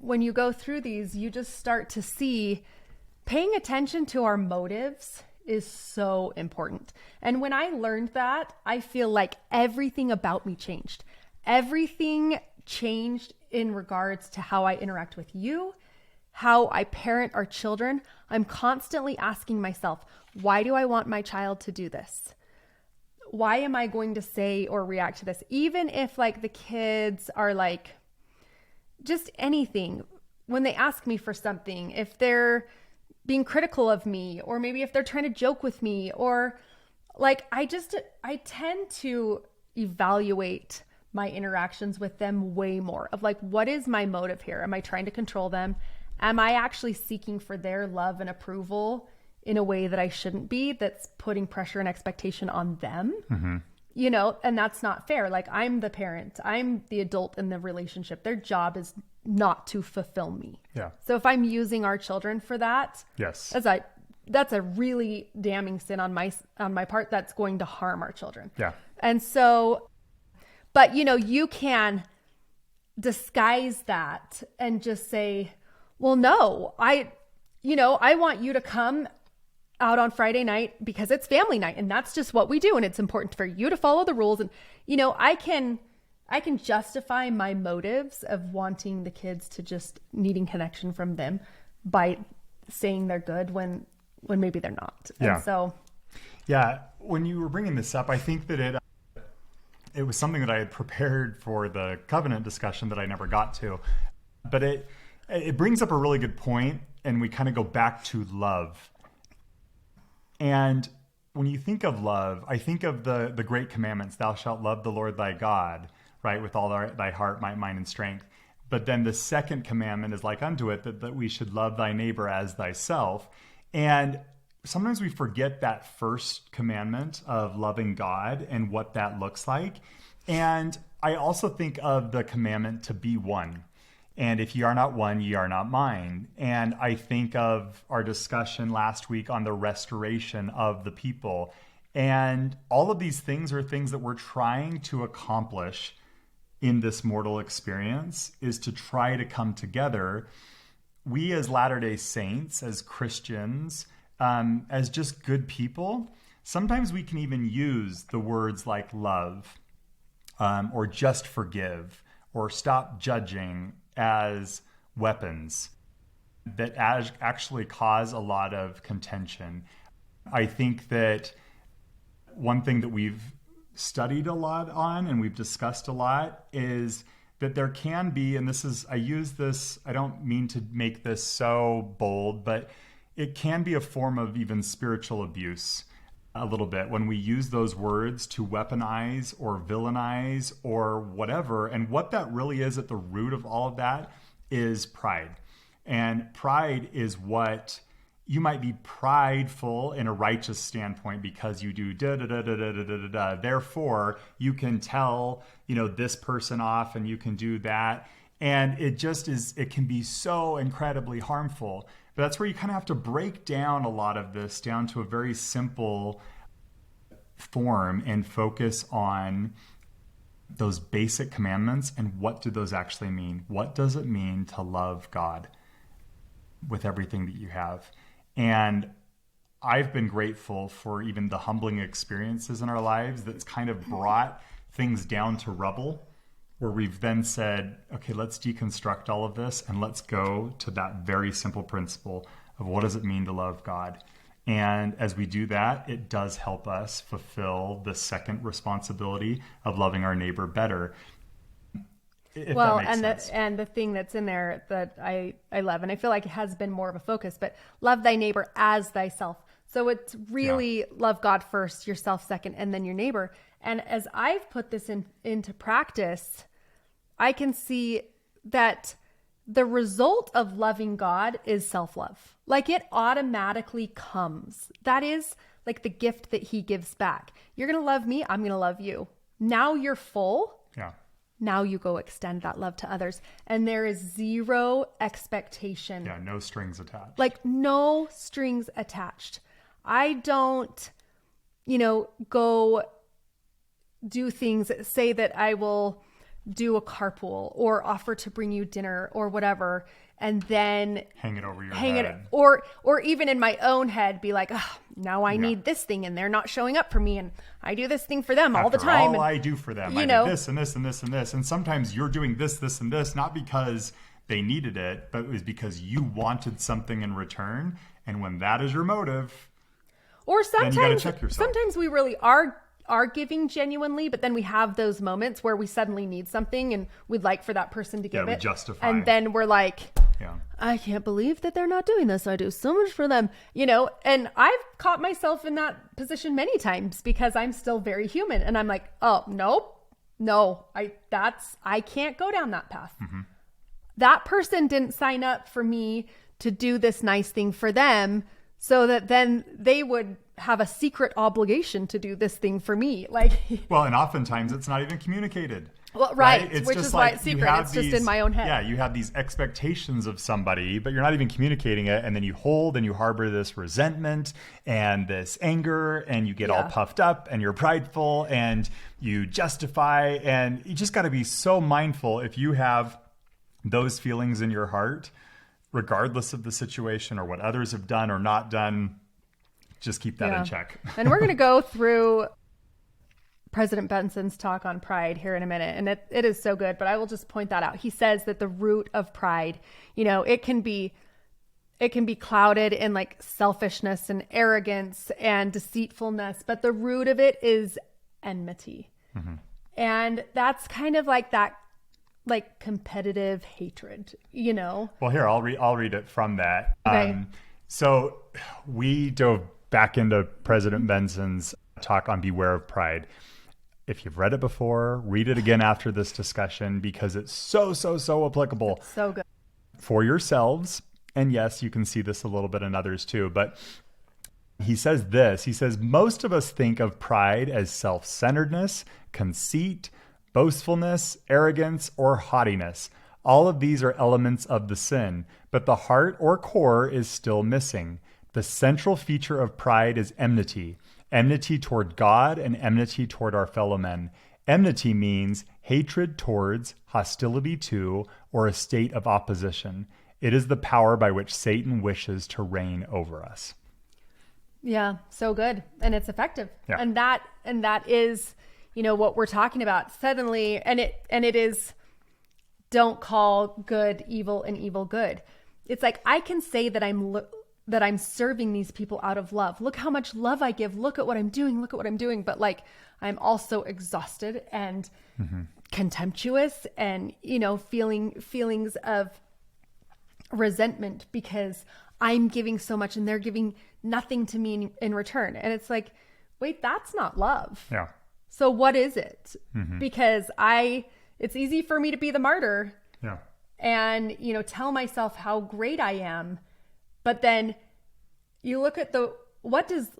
when you go through these, you just start to see paying attention to our motives is so important. And when I learned that, I feel like everything about me changed. Everything changed in regards to how I interact with you, how I parent our children. I'm constantly asking myself, why do I want my child to do this? Why am I going to say or react to this? Even if like the kids are like just anything, when they ask me for something, if they're being critical of me, or maybe if they're trying to joke with me, or like, I tend to evaluate my interactions with them way more of like, what is my motive here? Am I trying to control them? Am I actually seeking for their love and approval in a way that I shouldn't be, that's putting pressure and expectation on them? Mm-hmm. You know, and that's not fair. Like, I'm the parent, I'm the adult in the relationship. Their job is not to fulfill me. Yeah. So if I'm using our children for that, yes, that's a really damning sin on my part that's going to harm our children. Yeah. And so, but you know, you can disguise that and just say, well, no, I want you to come out on Friday night because it's family night and that's just what we do. And it's important for you to follow the rules. And, you know, I can justify my motives of wanting the kids to just needing connection from them by saying they're good when maybe they're not. Yeah. And so, yeah, when you were bringing this up, I think that it was something that I had prepared for the covenant discussion that I never got to, but it brings up a really good point, and we kind of go back to love. And when you think of love, I think of the great commandments: thou shalt love the Lord thy God, right, with all thy heart, might, mind, and strength. But then the second commandment is like unto it, that we should love thy neighbor as thyself. And sometimes we forget that first commandment of loving God and what that looks like. And I also think of the commandment to be one. And if ye are not one, ye are not mine. And I think of our discussion last week on the restoration of the people. And all of these things are things that we're trying to accomplish in this mortal experience, is to try to come together. We as Latter-day Saints, as Christians, as just good people, sometimes we can even use the words like love, or just forgive, or stop judging as weapons that actually cause a lot of contention. I think that one thing that we've studied a lot on and we've discussed a lot is that there can be, and I don't mean to make this so bold, but it can be a form of even spiritual abuse a little bit when we use those words to weaponize or villainize or whatever. And what that really is at the root of all of that is pride. And pride is what you might be prideful in a righteous standpoint because you do da da da da da da da da. Therefore, you can tell, this person off and you can do that. And it can be so incredibly harmful. But that's where you kind of have to break down a lot of this down to a very simple form and focus on those basic commandments and what do those actually mean? What does it mean to love God with everything that you have? And I've been grateful for even the humbling experiences in our lives that's kind of brought things down to rubble, where we've then said, okay, let's deconstruct all of this and let's go to that very simple principle of what does it mean to love God? And as we do that, it does help us fulfill the second responsibility of loving our neighbor better. Well, and the thing that's in there that I love, and I feel like it has been more of a focus, but love thy neighbor as thyself. So it's really love God first, yourself second, and then your neighbor. And as I've put this into practice, I can see that the result of loving God is self-love. Like, it automatically comes. That is like the gift that he gives back. You're going to love me. I'm going to love you. Now you're full. Yeah. Now you go extend that love to others. And there is zero expectation. Yeah. No strings attached. Like, no strings attached. I don't, go do things, say that I will do a carpool or offer to bring you dinner or whatever. and then hang it over your hang head. it, or even in my own head be like, oh, now I need this thing and they're not showing up for me, and I do this thing for them all the time. All and, I do for them, I know, do this and this and this and this. And sometimes you're doing this, this, and this, not because they needed it, but it was because you wanted something in return. And when that is your motive, or sometimes, then you got to check yourself. Sometimes we really are giving genuinely, but then we have those moments where we suddenly need something and we'd like for that person to give it. We justify. And then we're like, I can't believe that they're not doing this. I do so much for them, and I've caught myself in that position many times because I'm still very human. And I'm like, oh, no, I can't go down that path. Mm-hmm. That person didn't sign up for me to do this nice thing for them so that then they would have a secret obligation to do this thing for me. Well, and oftentimes it's not even communicated. Well, right. It's which just is why like it's secret. It's just in my own head. Yeah, you have these expectations of somebody, but you're not even communicating it. And then you hold and you harbor this resentment and this anger, and you get all puffed up and you're prideful and you justify. And you just got to be so mindful if you have those feelings in your heart, regardless of the situation or what others have done or not done. Just keep that in check. And we're going to go through President Benson's talk on pride here in a minute. And it is so good, but I will just point that out. He says that the root of pride, it can be clouded in like selfishness and arrogance and deceitfulness, but the root of it is enmity. Mm-hmm. And that's kind of like that, like competitive hatred, Well, here, I'll read it from that. Okay. So we dove back into President Benson's talk on Beware of Pride. If you've read it before, read it again after this discussion because it's so applicable. It's so good. For yourselves. And yes, you can see this a little bit in others too. But he says this. He says, most of us think of pride as self-centeredness, conceit, boastfulness, arrogance, or haughtiness. All of these are elements of the sin, but the heart or core is still missing. The central feature of pride is enmity toward God and enmity toward our fellow men. Enmity means hatred towards, hostility to, or a state of opposition. It is the power by which Satan wishes to reign over us. Yeah, so good. And it's effective. Yeah. And that is, what we're talking about suddenly. And it is, don't call good evil and evil good. It's like, I can say that I'm serving these people out of love. Look how much love I give. Look at what I'm doing. Look at what I'm doing. But like, I'm also exhausted and contemptuous and, feelings of resentment because I'm giving so much and they're giving nothing to me in return. And it's like, wait, that's not love. Yeah. So what is it? Because it's easy for me to be the martyr. Yeah. And, tell myself how great I am. But then you look at what is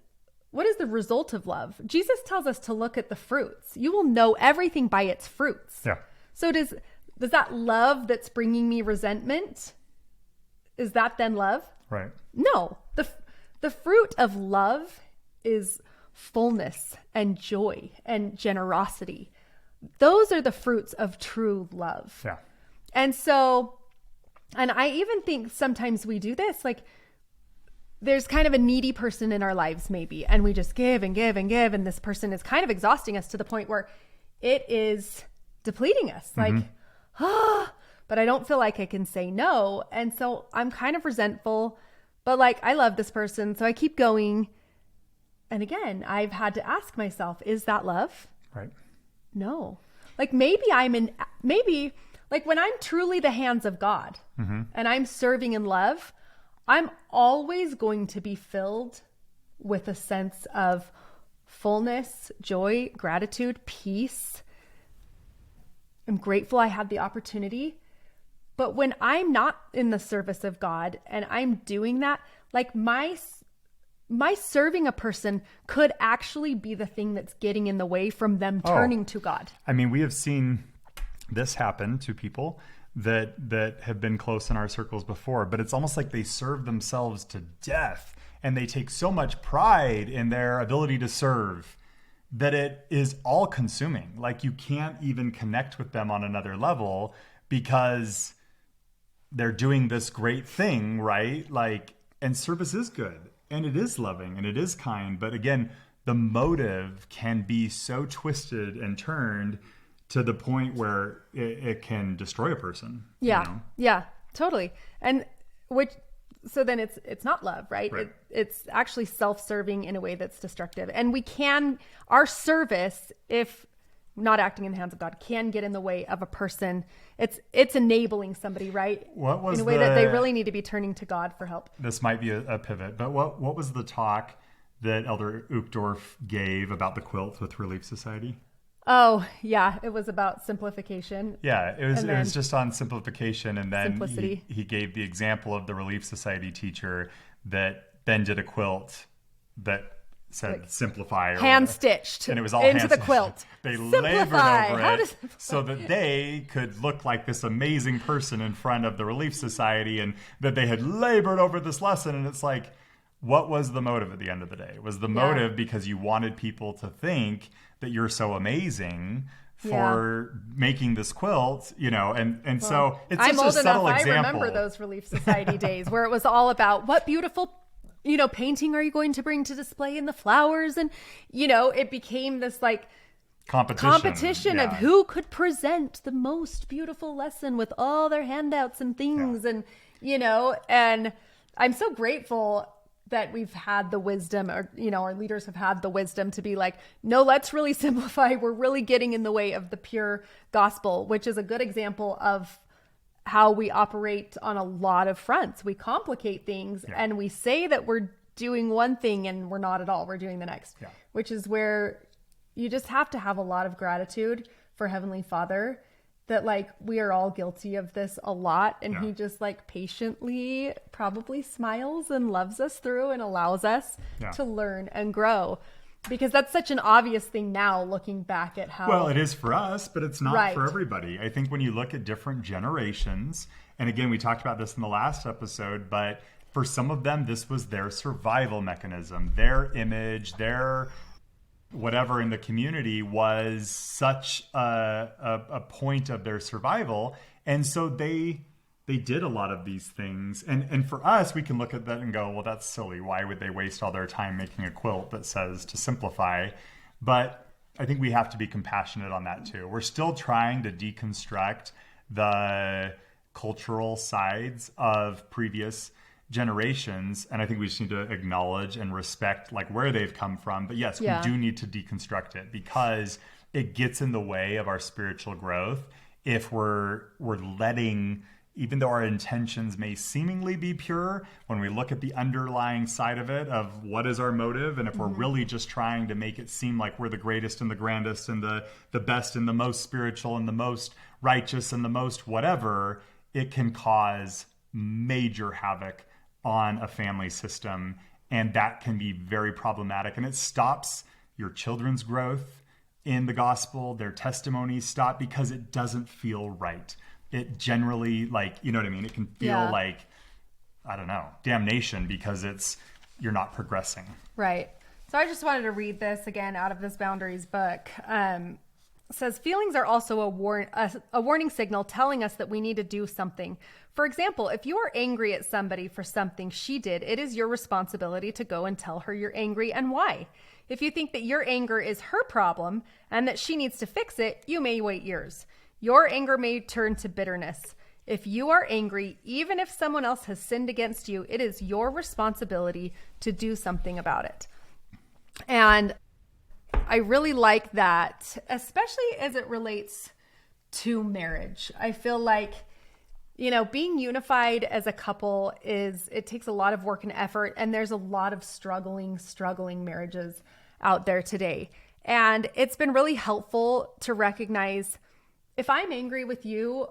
the result of love? Jesus tells us to look at the fruits. You will know everything by its fruits. Yeah. So does that love that's bringing me resentment, is that then love? Right. No. The fruit of love is fullness and joy and generosity. Those are the fruits of true love. Yeah. And I even think sometimes we do this, like there's kind of a needy person in our lives maybe, and we just give and give and give. And this person is kind of exhausting us to the point where it is depleting us. Like, but I don't feel like I can say no. And so I'm kind of resentful, but like, I love this person. So I keep going. And again, I've had to ask myself, is that love? Right. No. Like maybe like when I'm truly the hands of God and I'm serving in love, I'm always going to be filled with a sense of fullness, joy, gratitude, peace. I'm grateful I had the opportunity. But when I'm not in the service of God and I'm doing that, like my serving a person could actually be the thing that's getting in the way from them turning to God. I mean, we have seen this happen to people that have been close in our circles before, but it's almost like they serve themselves to death and they take so much pride in their ability to serve that it is all consuming. Like you can't even connect with them on another level because they're doing this great thing, right? Like, and service is good and it is loving and it is kind. But again, the motive can be so twisted and turned to the point where it can destroy a person. Yeah. You know? Yeah, totally. And so then it's not love, right? Right. It's actually self-serving in a way that's destructive. And our service, if not acting in the hands of God, can get in the way of a person. It's enabling somebody, right? What was in a way that they really need to be turning to God for help. This might be a pivot, but what was the talk that Elder Uchtdorf gave about the quilt with Relief Society? Oh, yeah. It was about simplification. Yeah, it was just on simplification. And then simplicity. He gave the example of the Relief Society teacher that then did a quilt that said like, simplify. Or hand stitched. And it was all into the quilt. They simplify. labored over it so that they could look like this amazing person in front of the Relief Society and that they had labored over this lesson. And it's like, what was the motive at the end of the day? Was the motive because you wanted people to think that you're so amazing for making this quilt, you know, and so it's I'm just old a subtle enough. example. I remember those Relief Society days where it was all about what beautiful, you know, painting are you going to bring to display in the flowers? And, you know, it became this like competition of who could present the most beautiful lesson with all their handouts and things. And, you know, and I'm so grateful that we've had the wisdom, or, you know, our leaders have had the wisdom to be like, no, let's really simplify. We're really getting in the way of the pure gospel, which is a good example of how we operate on a lot of fronts. We complicate things and we say that we're doing one thing and we're not at all. We're doing the next, which is where you just have to have a lot of gratitude for Heavenly Father that like we are all guilty of this a lot. And he just like patiently probably smiles and loves us through and allows us to learn and grow. Because that's such an obvious thing now, looking back at how... Well, it is for us, but it's not for everybody. I think when you look at different generations, and again, we talked about this in the last episode, but for some of them, this was their survival mechanism. Their image, their whatever in the community was such a point of their survival. And so they did a lot of these things. And for us, we can look at that and go, well, that's silly. Why would they waste all their time making a quilt that says to simplify? But I think we have to be compassionate on that too. We're still trying to deconstruct the cultural sides of previous generations. And I think we just need to acknowledge and respect like where they've come from. But yes, we do need to deconstruct it because it gets in the way of our spiritual growth if we're letting... Even though our intentions may seemingly be pure, when we look at the underlying side of it, of what is our motive, and if we're really just trying to make it seem like we're the greatest and the grandest and the best and the most spiritual and the most righteous and the most whatever, it can cause major havoc on a family system. And that can be very problematic. And it stops your children's growth in the gospel. Their testimonies stop because it doesn't feel right. It generally, like, you know what I mean? It can feel like, I don't know, damnation because you're not progressing. Right. So I just wanted to read this again out of this Boundaries book. It says, feelings are also a warning signal telling us that we need to do something. For example, if you are angry at somebody for something she did, it is your responsibility to go and tell her you're angry and why. If you think that your anger is her problem and that she needs to fix it, you may wait years. Your anger may turn to bitterness. If you are angry, even if someone else has sinned against you, it is your responsibility to do something about it. And I really like that, especially as it relates to marriage. I feel like, you know, being unified as a couple it takes a lot of work and effort, and there's a lot of struggling marriages out there today. And it's been really helpful to recognize, if I'm angry with you,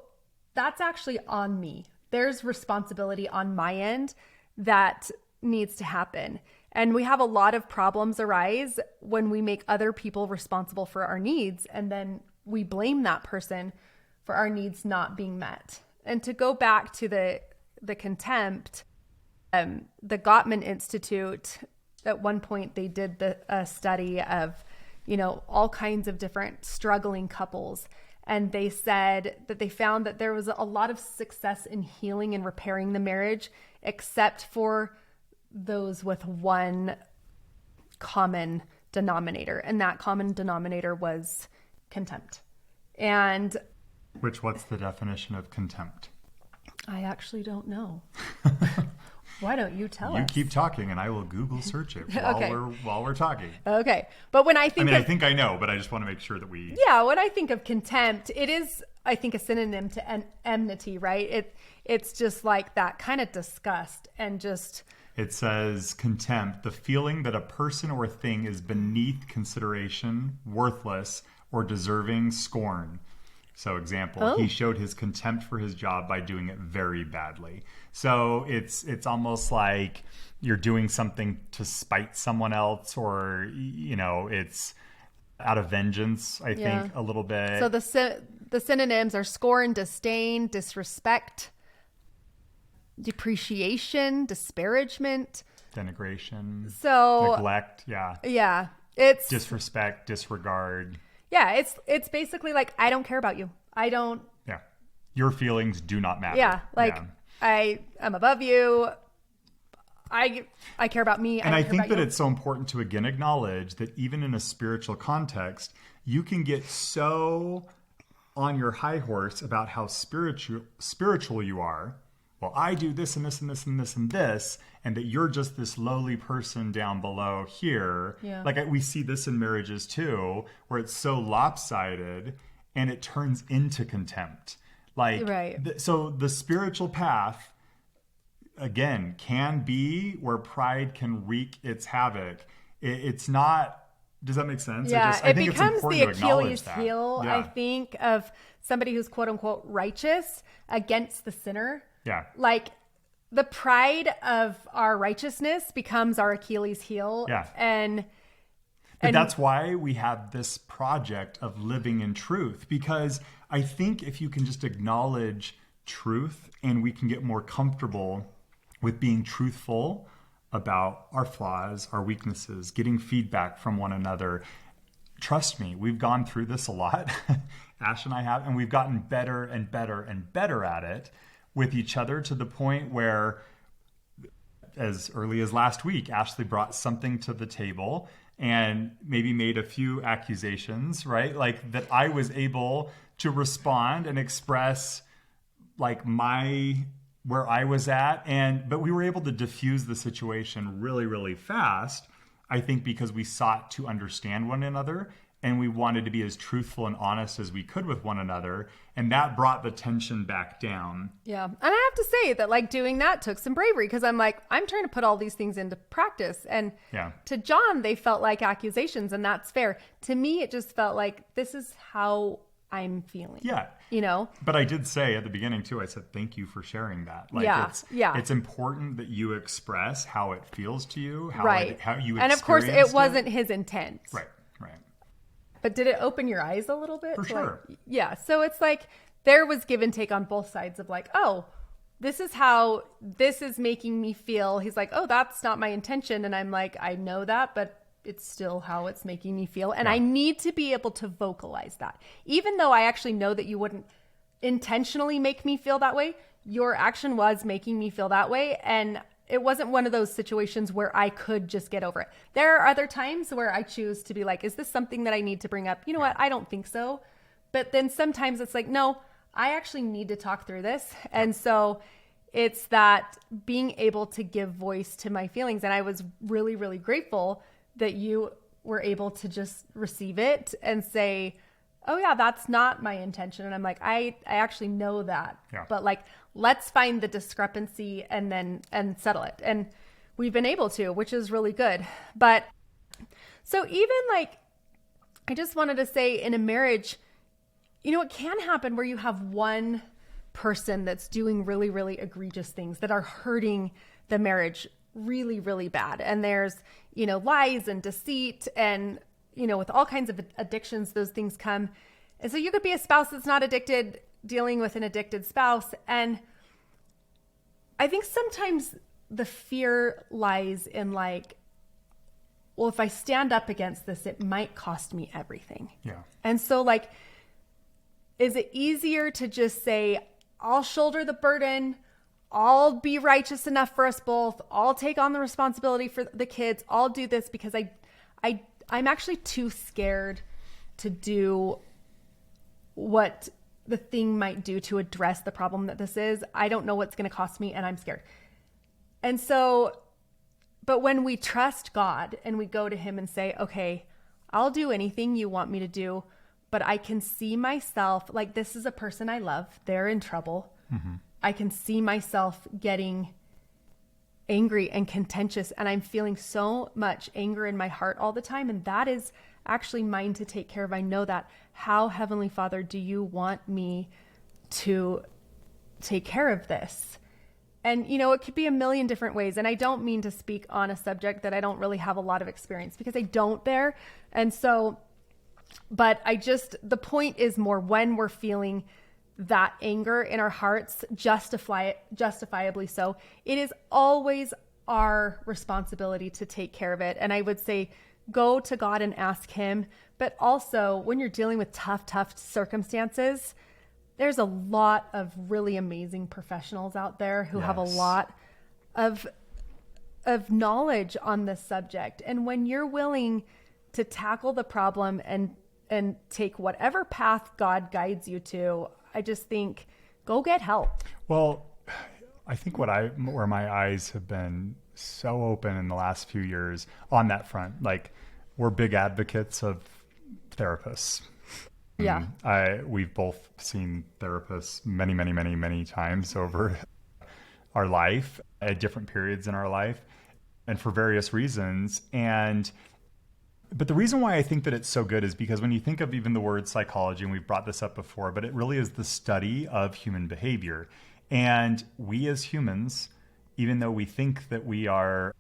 that's actually on me. There's responsibility on my end that needs to happen. And we have a lot of problems arise when we make other people responsible for our needs, and then we blame that person for our needs not being met. And to go back to the contempt, the Gottman Institute, at one point they did a study of, you know, all kinds of different struggling couples. And they said that they found that there was a lot of success in healing and repairing the marriage, except for those with one common denominator. And that common denominator was contempt. And what's the definition of contempt? I actually don't know. Why don't you tell us? You keep talking and I will Google search it while we're talking. Okay. But when I think I think I know, but I just want to make sure that we... Yeah, when I think of contempt, it is, I think, a synonym to enmity, right? It's just like that kind of disgust and just... It says contempt, the feeling that a person or thing is beneath consideration, worthless, or deserving scorn. So example, he showed his contempt for his job by doing it very badly. So it's almost like you're doing something to spite someone else, or, it's out of vengeance, I think, a little bit. So the synonyms are scorn, disdain, disrespect, depreciation, disparagement, denigration, neglect. Yeah. It's disrespect, disregard. Yeah, it's basically like, I don't care about you. I don't. Yeah. Your feelings do not matter. Yeah. I'm above you. I care about me. And I think that it's so important to again acknowledge that even in a spiritual context, you can get so on your high horse about how spiritual you are. Well, I do this and this and this and this and this, and that you're just this lowly person down below here. Yeah. Like we see this in marriages too, where it's so lopsided and it turns into contempt. Like, right. So the spiritual path, again, can be where pride can wreak its havoc. It's not, does that make sense? Yeah, I think becomes it's important the to acknowledge Achilles that. heel, Yeah. I think, of somebody who's quote unquote righteous against the sinner. Yeah. Like the pride of our righteousness becomes our Achilles heel. Yeah. And that's why we have this project of living in truth, because I think if you can just acknowledge truth and we can get more comfortable with being truthful about our flaws, our weaknesses, getting feedback from one another. Trust me, we've gone through this a lot. Ash and I have, and we've gotten better and better and better at it with each other, to the point where as early as last week, Ashley brought something to the table and maybe made a few accusations, right? Like that I was able to respond and express like where I was at. But we were able to diffuse the situation really, really fast. I think because we sought to understand one another and we wanted to be as truthful and honest as we could with one another. And that brought the tension back down. Yeah. And I have to say that like doing that took some bravery, because I'm trying to put all these things into practice. And to John, they felt like accusations, and that's fair. To me, it just felt like this is how I'm feeling. Yeah. But I did say at the beginning too, I said, thank you for sharing that. It's important that you express how it feels to you, how you experienced And of course it wasn't his intent. Right. But did it open your eyes a little bit? For sure. Yeah. So it's like there was give and take on both sides of like, oh, this is how this is making me feel. He's like, oh, that's not my intention. And I'm like, I know that, but it's still how it's making me feel. And I need to be able to vocalize that. Even though I actually know that you wouldn't intentionally make me feel that way, your action was making me feel that way. And it wasn't one of those situations where I could just get over it. There are other times where I choose to be like, is this something that I need to bring up? You know what? I don't think so. But then sometimes it's like, no, I actually need to talk through this. And so it's that being able to give voice to my feelings. And I was really, really grateful that you were able to just receive it and say, oh yeah, that's not my intention. And I'm like, I actually know that, but like, let's find the discrepancy and settle it. And we've been able to, which is really good. But so even like, I just wanted to say in a marriage, it can happen where you have one person that's doing really, really egregious things that are hurting the marriage really, really bad. And there's, lies and deceit and, with all kinds of addictions, those things come. And so you could be a spouse that's not addicted, dealing with an addicted spouse. And I think sometimes the fear lies in like, well, if I stand up against this, it might cost me everything. Yeah. And so like, Is it easier to just say, I'll shoulder the burden, I'll be righteous enough for us both, I'll take on the responsibility for the kids, I'll do this because I'm actually too scared to do what the thing might do to address the problem that this is. I don't know what's going to cost me and I'm scared. And so, but when we trust God and we go to him and say, okay, I'll do anything you want me to do, but I can see myself, like, this is a person I love. They're in trouble. Mm-hmm. I can see myself getting angry and contentious, and I'm feeling so much anger in my heart all the time. And that is actually mine to take care of. I know that. How, Heavenly Father, do you want me to take care of this? And, you know, it could be a million different ways. And I don't mean to speak on a subject that I don't really have a lot of experience, because I don't there. And so, but the point is more when we're feeling that anger in our hearts, justifiably so, it is always our responsibility to take care of it. And I would say, go to God and ask him. But also, when you're dealing with tough circumstances, there's a lot of really amazing professionals out there who have a lot of knowledge on this subject. And when you're willing to tackle the problem and take whatever path God guides you to, I just think, go get help. Well, I think where my eyes have been so open in the last few years on that front, like, we're big advocates of therapists. Yeah. We've both seen therapists many times over our life at different periods in our life and for various reasons. But the reason why I think that it's so good is because when you think of even the word psychology, and we've brought this up before, but it really is the study of human behavior. And we as humans, even though we think that we are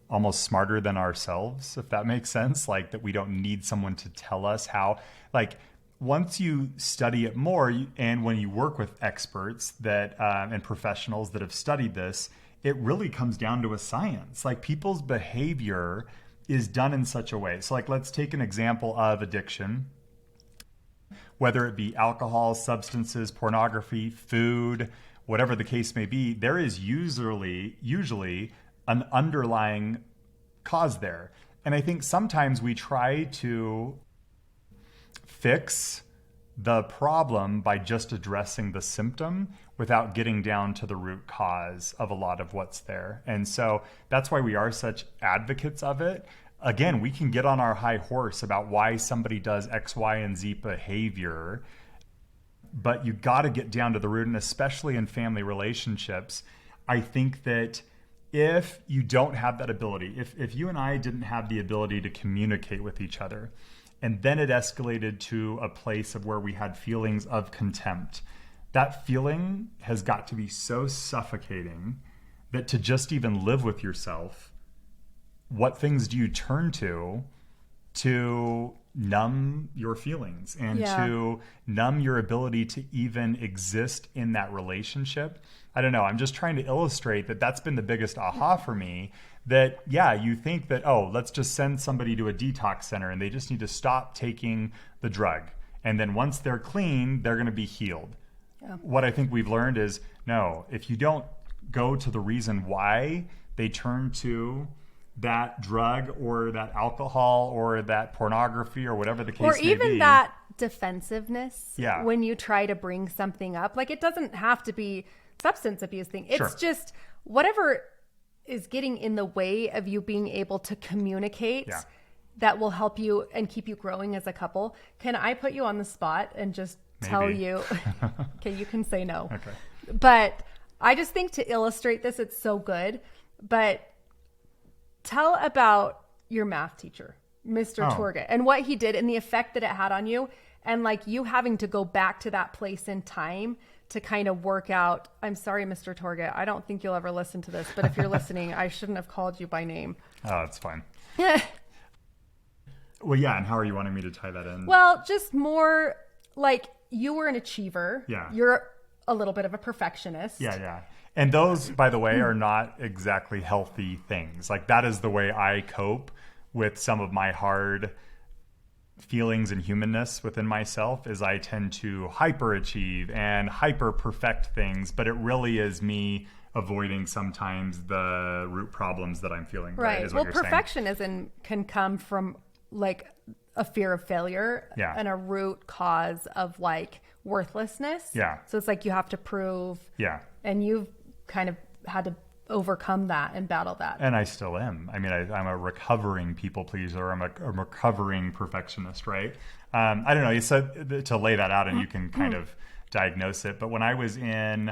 almost smarter than ourselves, if that makes sense, like that we don't need someone to tell us how, like, once you study it more, and when you work with experts that and professionals that have studied this, it really comes down to a science. Like, people's behavior is done in such a way. So, like, let's take an example of addiction, whether it be alcohol, substances, pornography, food, whatever the case may be. There is usually an underlying cause there. And I think sometimes we try to fix the problem by just addressing the symptom without getting down to the root cause of a lot of what's there. And so that's why we are such advocates of it. Again, we can get on our high horse about why somebody does X, Y, and Z behavior, but you got to get down to the root. And especially in family relationships, I think that if you don't have that ability, if you and I didn't have the ability to communicate with each other, and then it escalated to a place of where we had feelings of contempt, that feeling has got to be so suffocating that to just even live with yourself, what things do you turn to numb your feelings and to numb your ability to even exist in that relationship? I don't know. I'm just trying to illustrate that that's been the biggest aha for me. That, you think that, let's just send somebody to a detox center and they just need to stop taking the drug. And then once they're clean, they're going to be healed. Yeah. What I think we've learned is, no, if you don't go to the reason why they turn to that drug or that alcohol or that pornography or whatever the case may be. Or even that defensiveness Yeah. when you try to bring something up. Like, it doesn't have to be substance abuse thing. It's just whatever is getting in the way of you being able to communicate that will help you and keep you growing as a couple. Can I put you on the spot and just tell you? Okay, you can say no. Okay. But I just think to illustrate this, it's so good. But tell about your math teacher, Mr. Torga, and what he did and the effect that it had on you. And like you having to go back to that place in time to kind of work out. I'm sorry, Mr. Torga, I don't think you'll ever listen to this, but if you're listening, I shouldn't have called you by name. Oh, that's fine. Well, and how are you wanting me to tie that in? Well, just more like you were an achiever. Yeah. You're a little bit of a perfectionist. Yeah. And those, by the way, are not exactly healthy things. Like, that is the way I cope with some of my hard feelings and humanness within myself is I tend to hyperachieve and hyper perfect things, but it really is me avoiding sometimes the root problems that I'm feeling. Right. Is what Well, you're saying. perfectionism can come from like a fear of failure and a root cause of like worthlessness. Yeah. So it's like you have to prove. Yeah. And you've kind of had to overcome that and battle that. And I still am. I mean, I'm a recovering people pleaser. I'm a recovering perfectionist, right? I don't know. You said to lay that out and you can kind of diagnose it. But when I was in,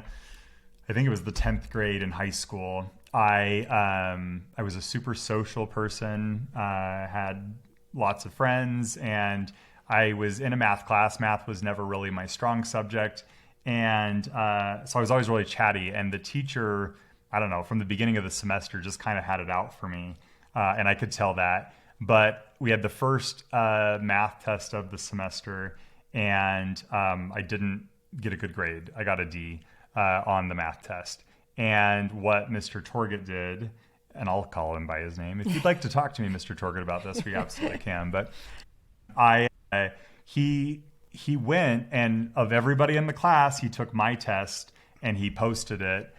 I think it was the 10th grade in high school, I was a super social person, had lots of friends, and I was in a math class. Math was never really my strong subject. And so I was always really chatty. And the teacher, I don't know, from the beginning of the semester just kind of had it out for me. And I could tell that. But we had the first math test of the semester, and I didn't get a good grade. I got a D on the math test. And what Mr. Torget did, and I'll call him by his name. If you'd like to talk to me, Mr. Torget, about this, we absolutely can. But he went, and of everybody in the class, he took my test and he posted it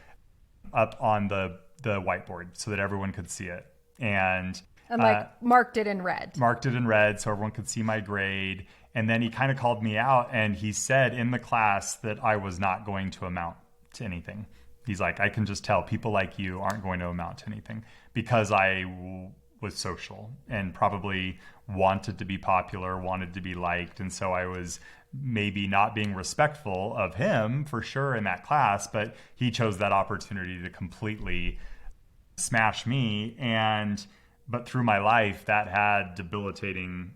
up on the whiteboard so that everyone could see it. And like marked it in red. Marked it in red so everyone could see my grade. And then he kind of called me out, and he said in the class that I was not going to amount to anything. He's like, I can just tell people like you aren't going to amount to anything, because I was social and probably wanted to be popular, wanted to be liked. And so I was maybe not being respectful of him for sure in that class, but he chose that opportunity to completely smash me. But through my life, that had debilitating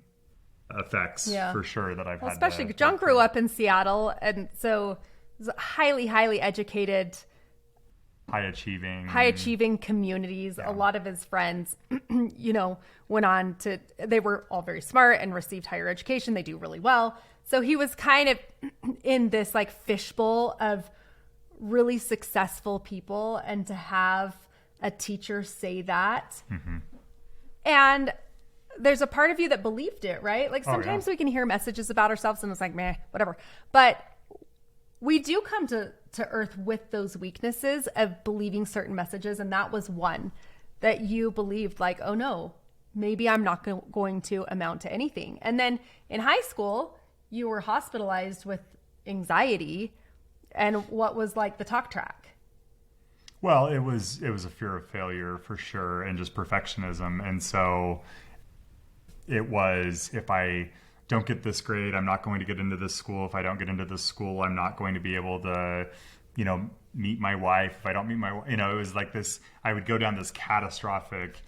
effects for sure that I've had. Especially John grew up in Seattle, and so was highly, highly educated, high achieving communities. Yeah. A lot of his friends, went on to, they were all very smart and received higher education. They do really well. So he was kind of in this like fishbowl of really successful people, and to have a teacher say that. Mm-hmm. And there's a part of you that believed it, right? Like sometimes we can hear messages about ourselves and it's like, meh, whatever. But we do come to earth with those weaknesses of believing certain messages. And that was one that you believed, like, oh no, maybe I'm not going to amount to anything. And then in high school, you were hospitalized with anxiety. And what was like the talk track? Well, it was a fear of failure for sure, and just perfectionism. And so it was, if I don't get this grade, I'm not going to get into this school. If I don't get into this school, I'm not going to be able to, meet my wife. If I don't meet my wife, it was like this, I would go down this catastrophic,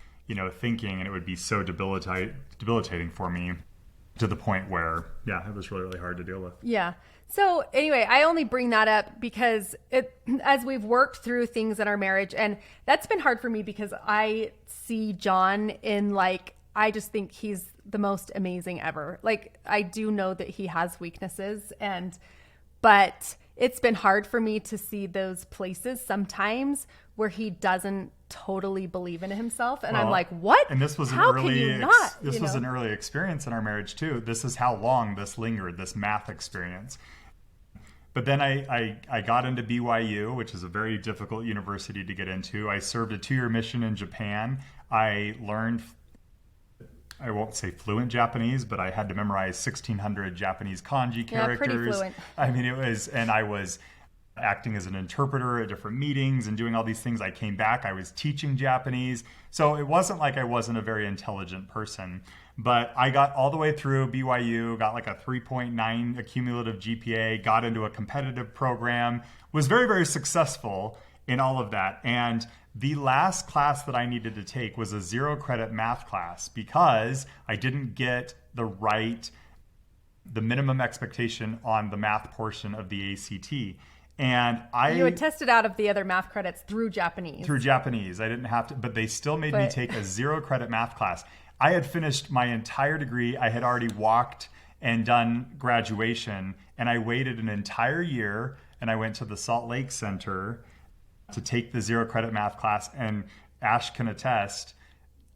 thinking, and it would be so debilitating for me, to the point where, it was really, really hard to deal with. Yeah. So anyway, I only bring that up because as we've worked through things in our marriage, and that's been hard for me because I see John in I just think he's the most amazing ever. Like, I do know that he has weaknesses, but it's been hard for me to see those places sometimes where he doesn't totally believe in himself. And I'm like, what? And this was how can you not? This was an early experience in our marriage too. This is how long this lingered, this math experience. But then I got into BYU, which is a very difficult university to get into. I served a 2-year mission in Japan. I learned, I won't say fluent Japanese, but I had to memorize 1,600 Japanese kanji characters. Pretty fluent. I mean, and I was acting as an interpreter at different meetings and doing all these things. I came back, I was teaching Japanese. So it wasn't like I wasn't a very intelligent person. But I got all the way through BYU, got like a 3.9 accumulative GPA, got into a competitive program, was very, very successful in all of that. And the last class that I needed to take was a 0 credit math class because I didn't get the minimum expectation on the math portion of the ACT. And you had tested out of the other math credits through Japanese. I didn't have to, but they still made me take a 0 credit math class. I had finished my entire degree. I had already walked and done graduation, and I waited an entire year, and I went to the Salt Lake Center to take the 0 credit math class. And Ash can attest,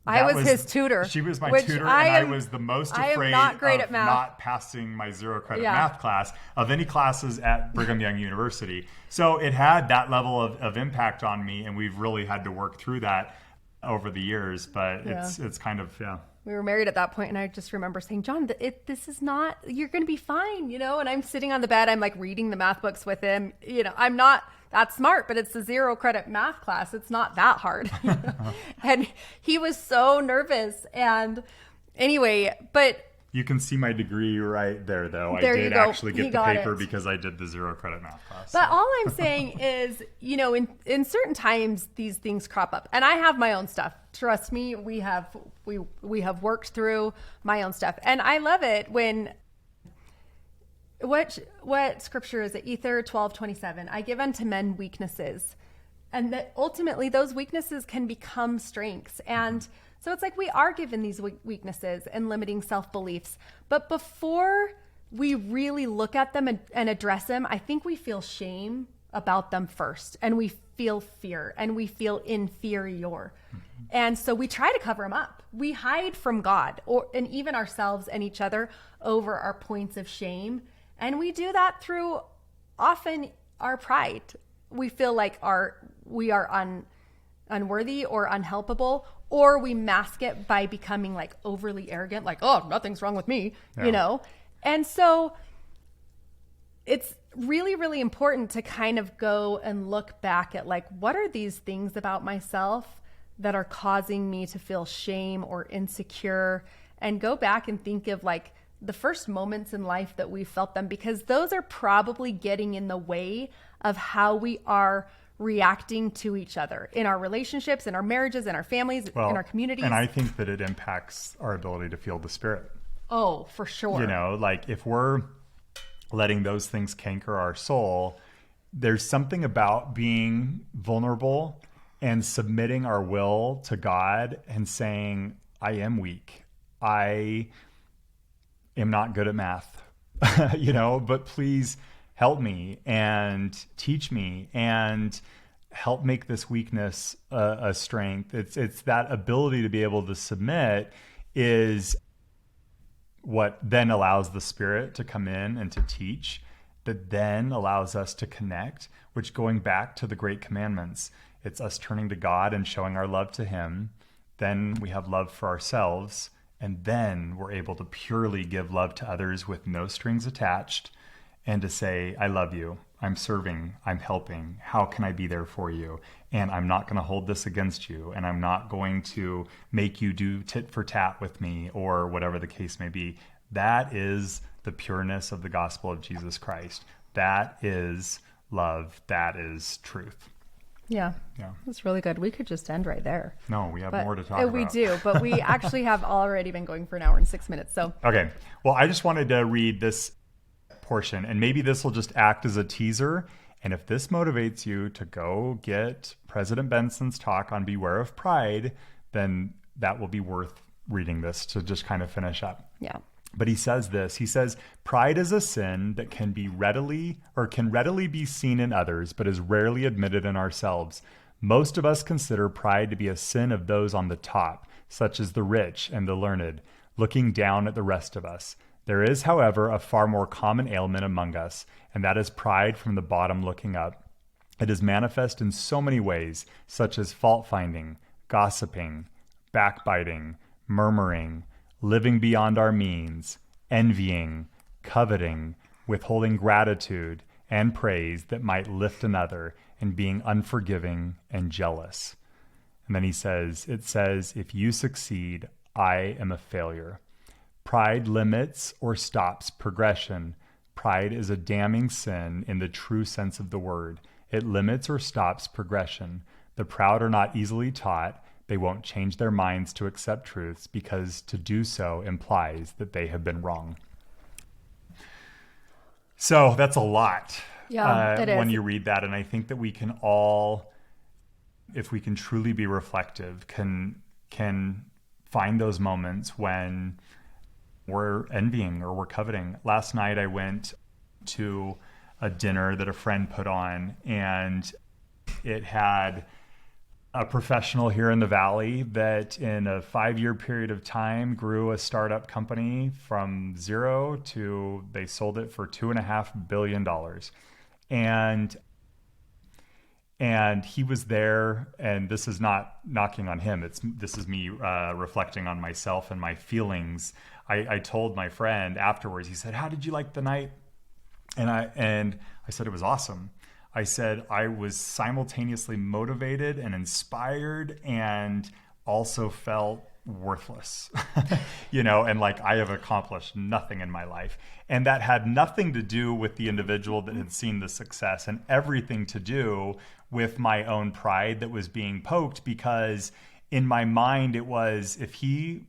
I was his tutor. She was my which tutor, and I was the most afraid not great of at math. not passing my zero credit math class of any classes at Brigham Young University. So it had that level of impact on me, and we've really had to work through that over the years. But it's kind of, We were married at that point, and I just remember saying, John, this is not, you're going to be fine, you know? And I'm sitting on the bed, I'm like reading the math books with him. You know, I'm not that smart, but it's a zero credit math class. It's not that hard. You know? And he was so nervous. And anyway, but you can see my degree right there, though. There I did actually get the paper because I did the zero credit math class. But all I'm saying is, you know, in certain times, these things crop up. And I have my own stuff. Trust me, we have worked through my own stuff. And I love it when, what scripture is it? Ether 12:27. I give unto men weaknesses. And that ultimately those weaknesses can become strengths. And so it's like we are given these weaknesses and limiting self-beliefs. But before we really look at them and address them, I think we feel shame about them first. And we feel fear and we feel inferior. And so we try to cover them up. We hide from God and even ourselves and each other over our points of shame. And we do that through often our pride. We feel like we are unworthy or unhelpable, or we mask it by becoming like overly arrogant, like, oh, nothing's wrong with me, you know? And so it's really, really important to kind of go and look back at like, what are these things about myself that are causing me to feel shame or insecure, and go back and think of like the first moments in life that we felt them, because those are probably getting in the way of how we are reacting to each other in our relationships, in our marriages, in our families, in our communities. And I think that it impacts our ability to feel the Spirit. Oh, for sure. You know, like if we're letting those things canker our soul, there's something about being vulnerable and submitting our will to God and saying, I am weak. I am not good at math, you know, but please help me and teach me and help make this weakness a strength. It's that ability to be able to submit is what then allows the Spirit to come in and to teach, that then allows us to connect, which, going back to the great commandments, it's us turning to God and showing our love to Him. Then we have love for ourselves, and then we're able to purely give love to others with no strings attached, and to say, I love you, I'm serving, I'm helping, how can I be there for you? And I'm not going to hold this against you, and I'm not going to make you do tit for tat with me, or whatever the case may be. That is the pureness of the gospel of Jesus Christ. That is love. That is truth. Yeah. That's really good. We could just end right there. No, we have more to talk about. We do, but we actually have already been going for an hour and 6 minutes. So okay. Well, I just wanted to read this portion, and maybe this will just act as a teaser. And if this motivates you to go get President Benson's talk on Beware of Pride, then that will be worth reading this to just kind of finish up. Yeah. But he says this, he says, pride is a sin that can readily be seen in others, but is rarely admitted in ourselves. Most of us consider pride to be a sin of those on the top, such as the rich and the learned, looking down at the rest of us. There is, however, a far more common ailment among us, and that is pride from the bottom looking up. It is manifest in so many ways, such as fault-finding, gossiping, backbiting, murmuring, living beyond our means, envying, coveting, withholding gratitude and praise that might lift another, and being unforgiving and jealous. And then he says, if you succeed, I am a failure. Pride limits or stops progression. Pride is a damning sin in the true sense of the word. It limits or stops progression. The proud are not easily taught. They won't change their minds to accept truths, because to do so implies that they have been wrong. So that's a lot. Yeah, it is. When you read that. And I think that we can all, if we can truly be reflective, can find those moments when we're envying or we're coveting. Last night I went to a dinner that a friend put on, and it had a professional here in the Valley that in a 5-year period of time grew a startup company from zero to they sold it for $2.5 billion. And he was there, and this is not knocking on him. This is me reflecting on myself and my feelings. I told my friend afterwards, he said, "How did you like the night?" And I said, "It was awesome." I said, "I was simultaneously motivated and inspired and also felt worthless, and like I have accomplished nothing in my life." And that had nothing to do with the individual that had seen the success and everything to do with my own pride that was being poked, because in my mind it was, if he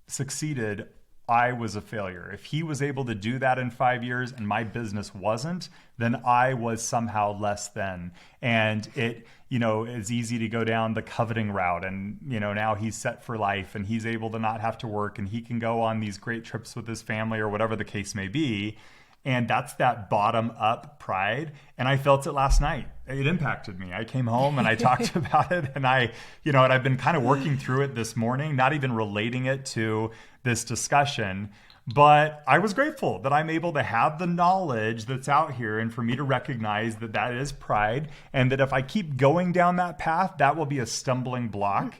succeeded, I was a failure. If he was able to do that in 5 years and my business wasn't, then I was somehow less than. And it, it's easy to go down the coveting route. And, now he's set for life and he's able to not have to work and he can go on these great trips with his family or whatever the case may be. And that's that bottom up pride. And I felt it last night. It impacted me. I came home and I talked about it, and and I've been kind of working through it this morning, not even relating it to this discussion, but I was grateful that I'm able to have the knowledge that's out here and for me to recognize that that is pride, and that if I keep going down that path, that will be a stumbling block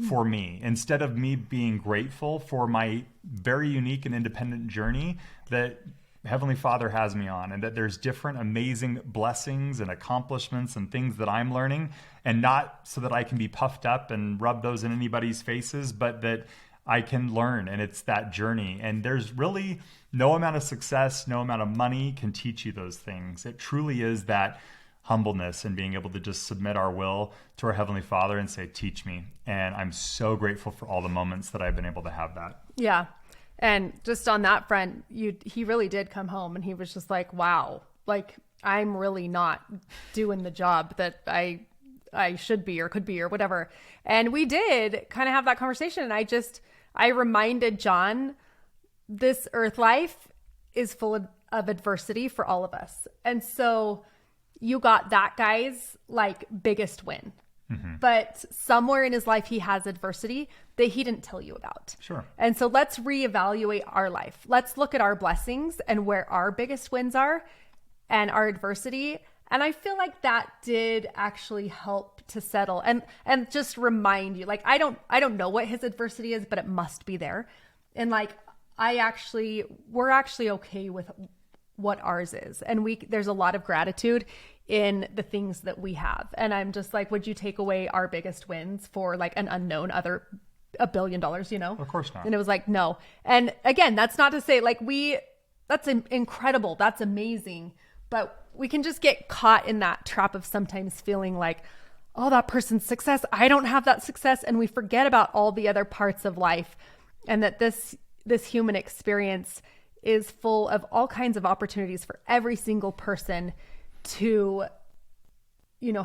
for me, instead of me being grateful for my very unique and independent journey that Heavenly Father has me on, and that there's different amazing blessings and accomplishments and things that I'm learning, and not so that I can be puffed up and rub those in anybody's faces, but that I can learn, and it's that journey. And there's really no amount of success, no amount of money can teach you those things. It truly is that humbleness and being able to just submit our will to our Heavenly Father and say, "Teach me." And I'm so grateful for all the moments that I've been able to have that. Yeah. And just on that front, he really did come home and he was just like, wow, like I'm really not doing the job that I should be or could be or whatever. And we did kind of have that conversation. And I reminded John, this earth life is full of adversity for all of us. And so you got that guy's like biggest win. Mm-hmm. But somewhere in his life, he has adversity that he didn't tell you about. Sure. And so let's reevaluate our life. Let's look at our blessings and where our biggest wins are and our adversity. And I feel like that did actually help to settle and just remind you, like, I don't know what his adversity is, but it must be there. And like, we're actually okay with what ours is. And there's a lot of gratitude in the things that we have. And I'm just like, would you take away our biggest wins for like an unknown other $1 billion, Of course not. And it was like, no. And again, that's not to say like that's incredible. That's amazing. But we can just get caught in that trap of sometimes feeling like, oh, that person's success, I don't have that success. And we forget about all the other parts of life, and that this human experience is full of all kinds of opportunities for every single person to,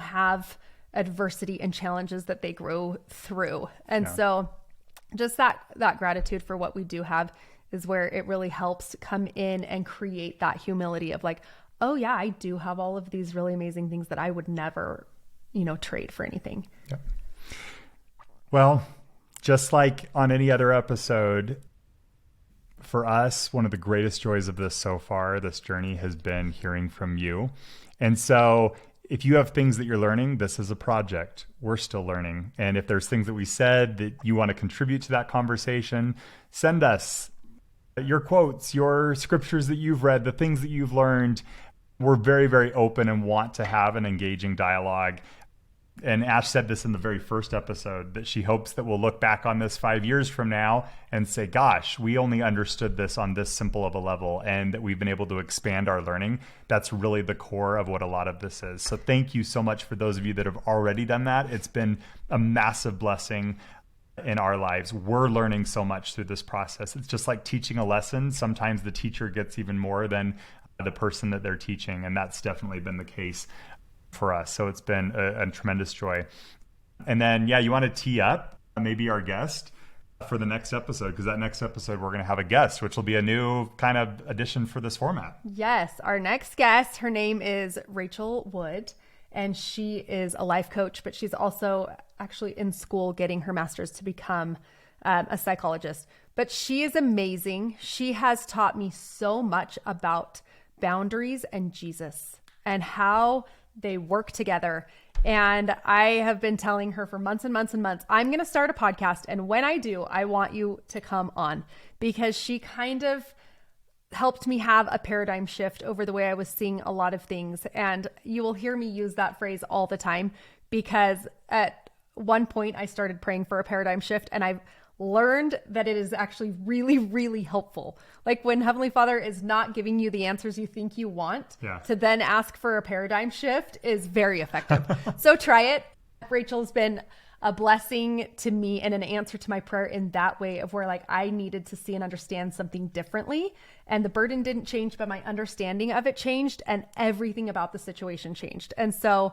have adversity and challenges that they grow through. And so just that gratitude for what we do have is where it really helps come in and create that humility of like, oh yeah, I do have all of these really amazing things that I would never, trade for anything. Yeah. Well, just like on any other episode, for us, one of the greatest joys of this so far, this journey, has been hearing from you. And so if you have things that you're learning, this is a project. We're still learning. And if there's things that we said that you want to contribute to that conversation, send us your quotes, your scriptures that you've read, the things that you've learned. We're very, very open and want to have an engaging dialogue. And Ash said this in the very first episode, that she hopes that we'll look back on this 5 years from now and say, gosh, we only understood this on this simple of a level, and that we've been able to expand our learning. That's really the core of what a lot of this is. So thank you so much for those of you that have already done that. It's been a massive blessing in our lives. We're learning so much through this process. It's just like teaching a lesson. Sometimes the teacher gets even more than the person that they're teaching. And that's definitely been the case for us. So it's been a tremendous joy. And then, you want to tee up maybe our guest for the next episode, because that next episode we're going to have a guest, which will be a new kind of addition for this format. Yes. Our next guest, her name is Rachel Wood. and she is a life coach, but she's also actually in school getting her master's to become a psychologist. But she is amazing. She has taught me so much about boundaries and Jesus and how they work together. And I have been telling her for months and months and months, I'm going to start a podcast. And when I do, I want you to come on, because she kind of helped me have a paradigm shift over the way I was seeing a lot of things. And you will hear me use that phrase all the time, because at one point I started praying for a paradigm shift, and I've learned that it is actually really, really helpful. Like when Heavenly Father is not giving you the answers you think you want, to then ask for a paradigm shift is very effective. So try it. Rachel's been a blessing to me and an answer to my prayer in that way, of where like I needed to see and understand something differently, and the burden didn't change, but my understanding of it changed, and everything about the situation changed. And so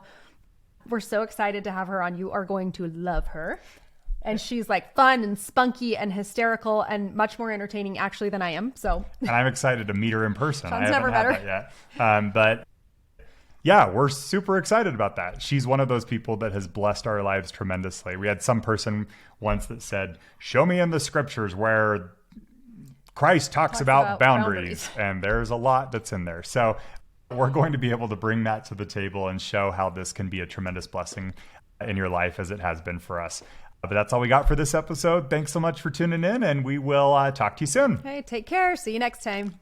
we're so excited to have her on. You are going to love her. And she's like fun and spunky and hysterical and much more entertaining actually than I am. So, and I'm excited to meet her in person. Sean's I haven't never had met that yet. But yeah, we're super excited about that. She's one of those people that has blessed our lives tremendously. We had some person once that said, show me in the scriptures where Christ talks about boundaries. And there's a lot that's in there. So we're going to be able to bring that to the table and show how this can be a tremendous blessing in your life, as it has been for us. But that's all we got for this episode. Thanks so much for tuning in, and we will talk to you soon. Hey, take care. See you next time.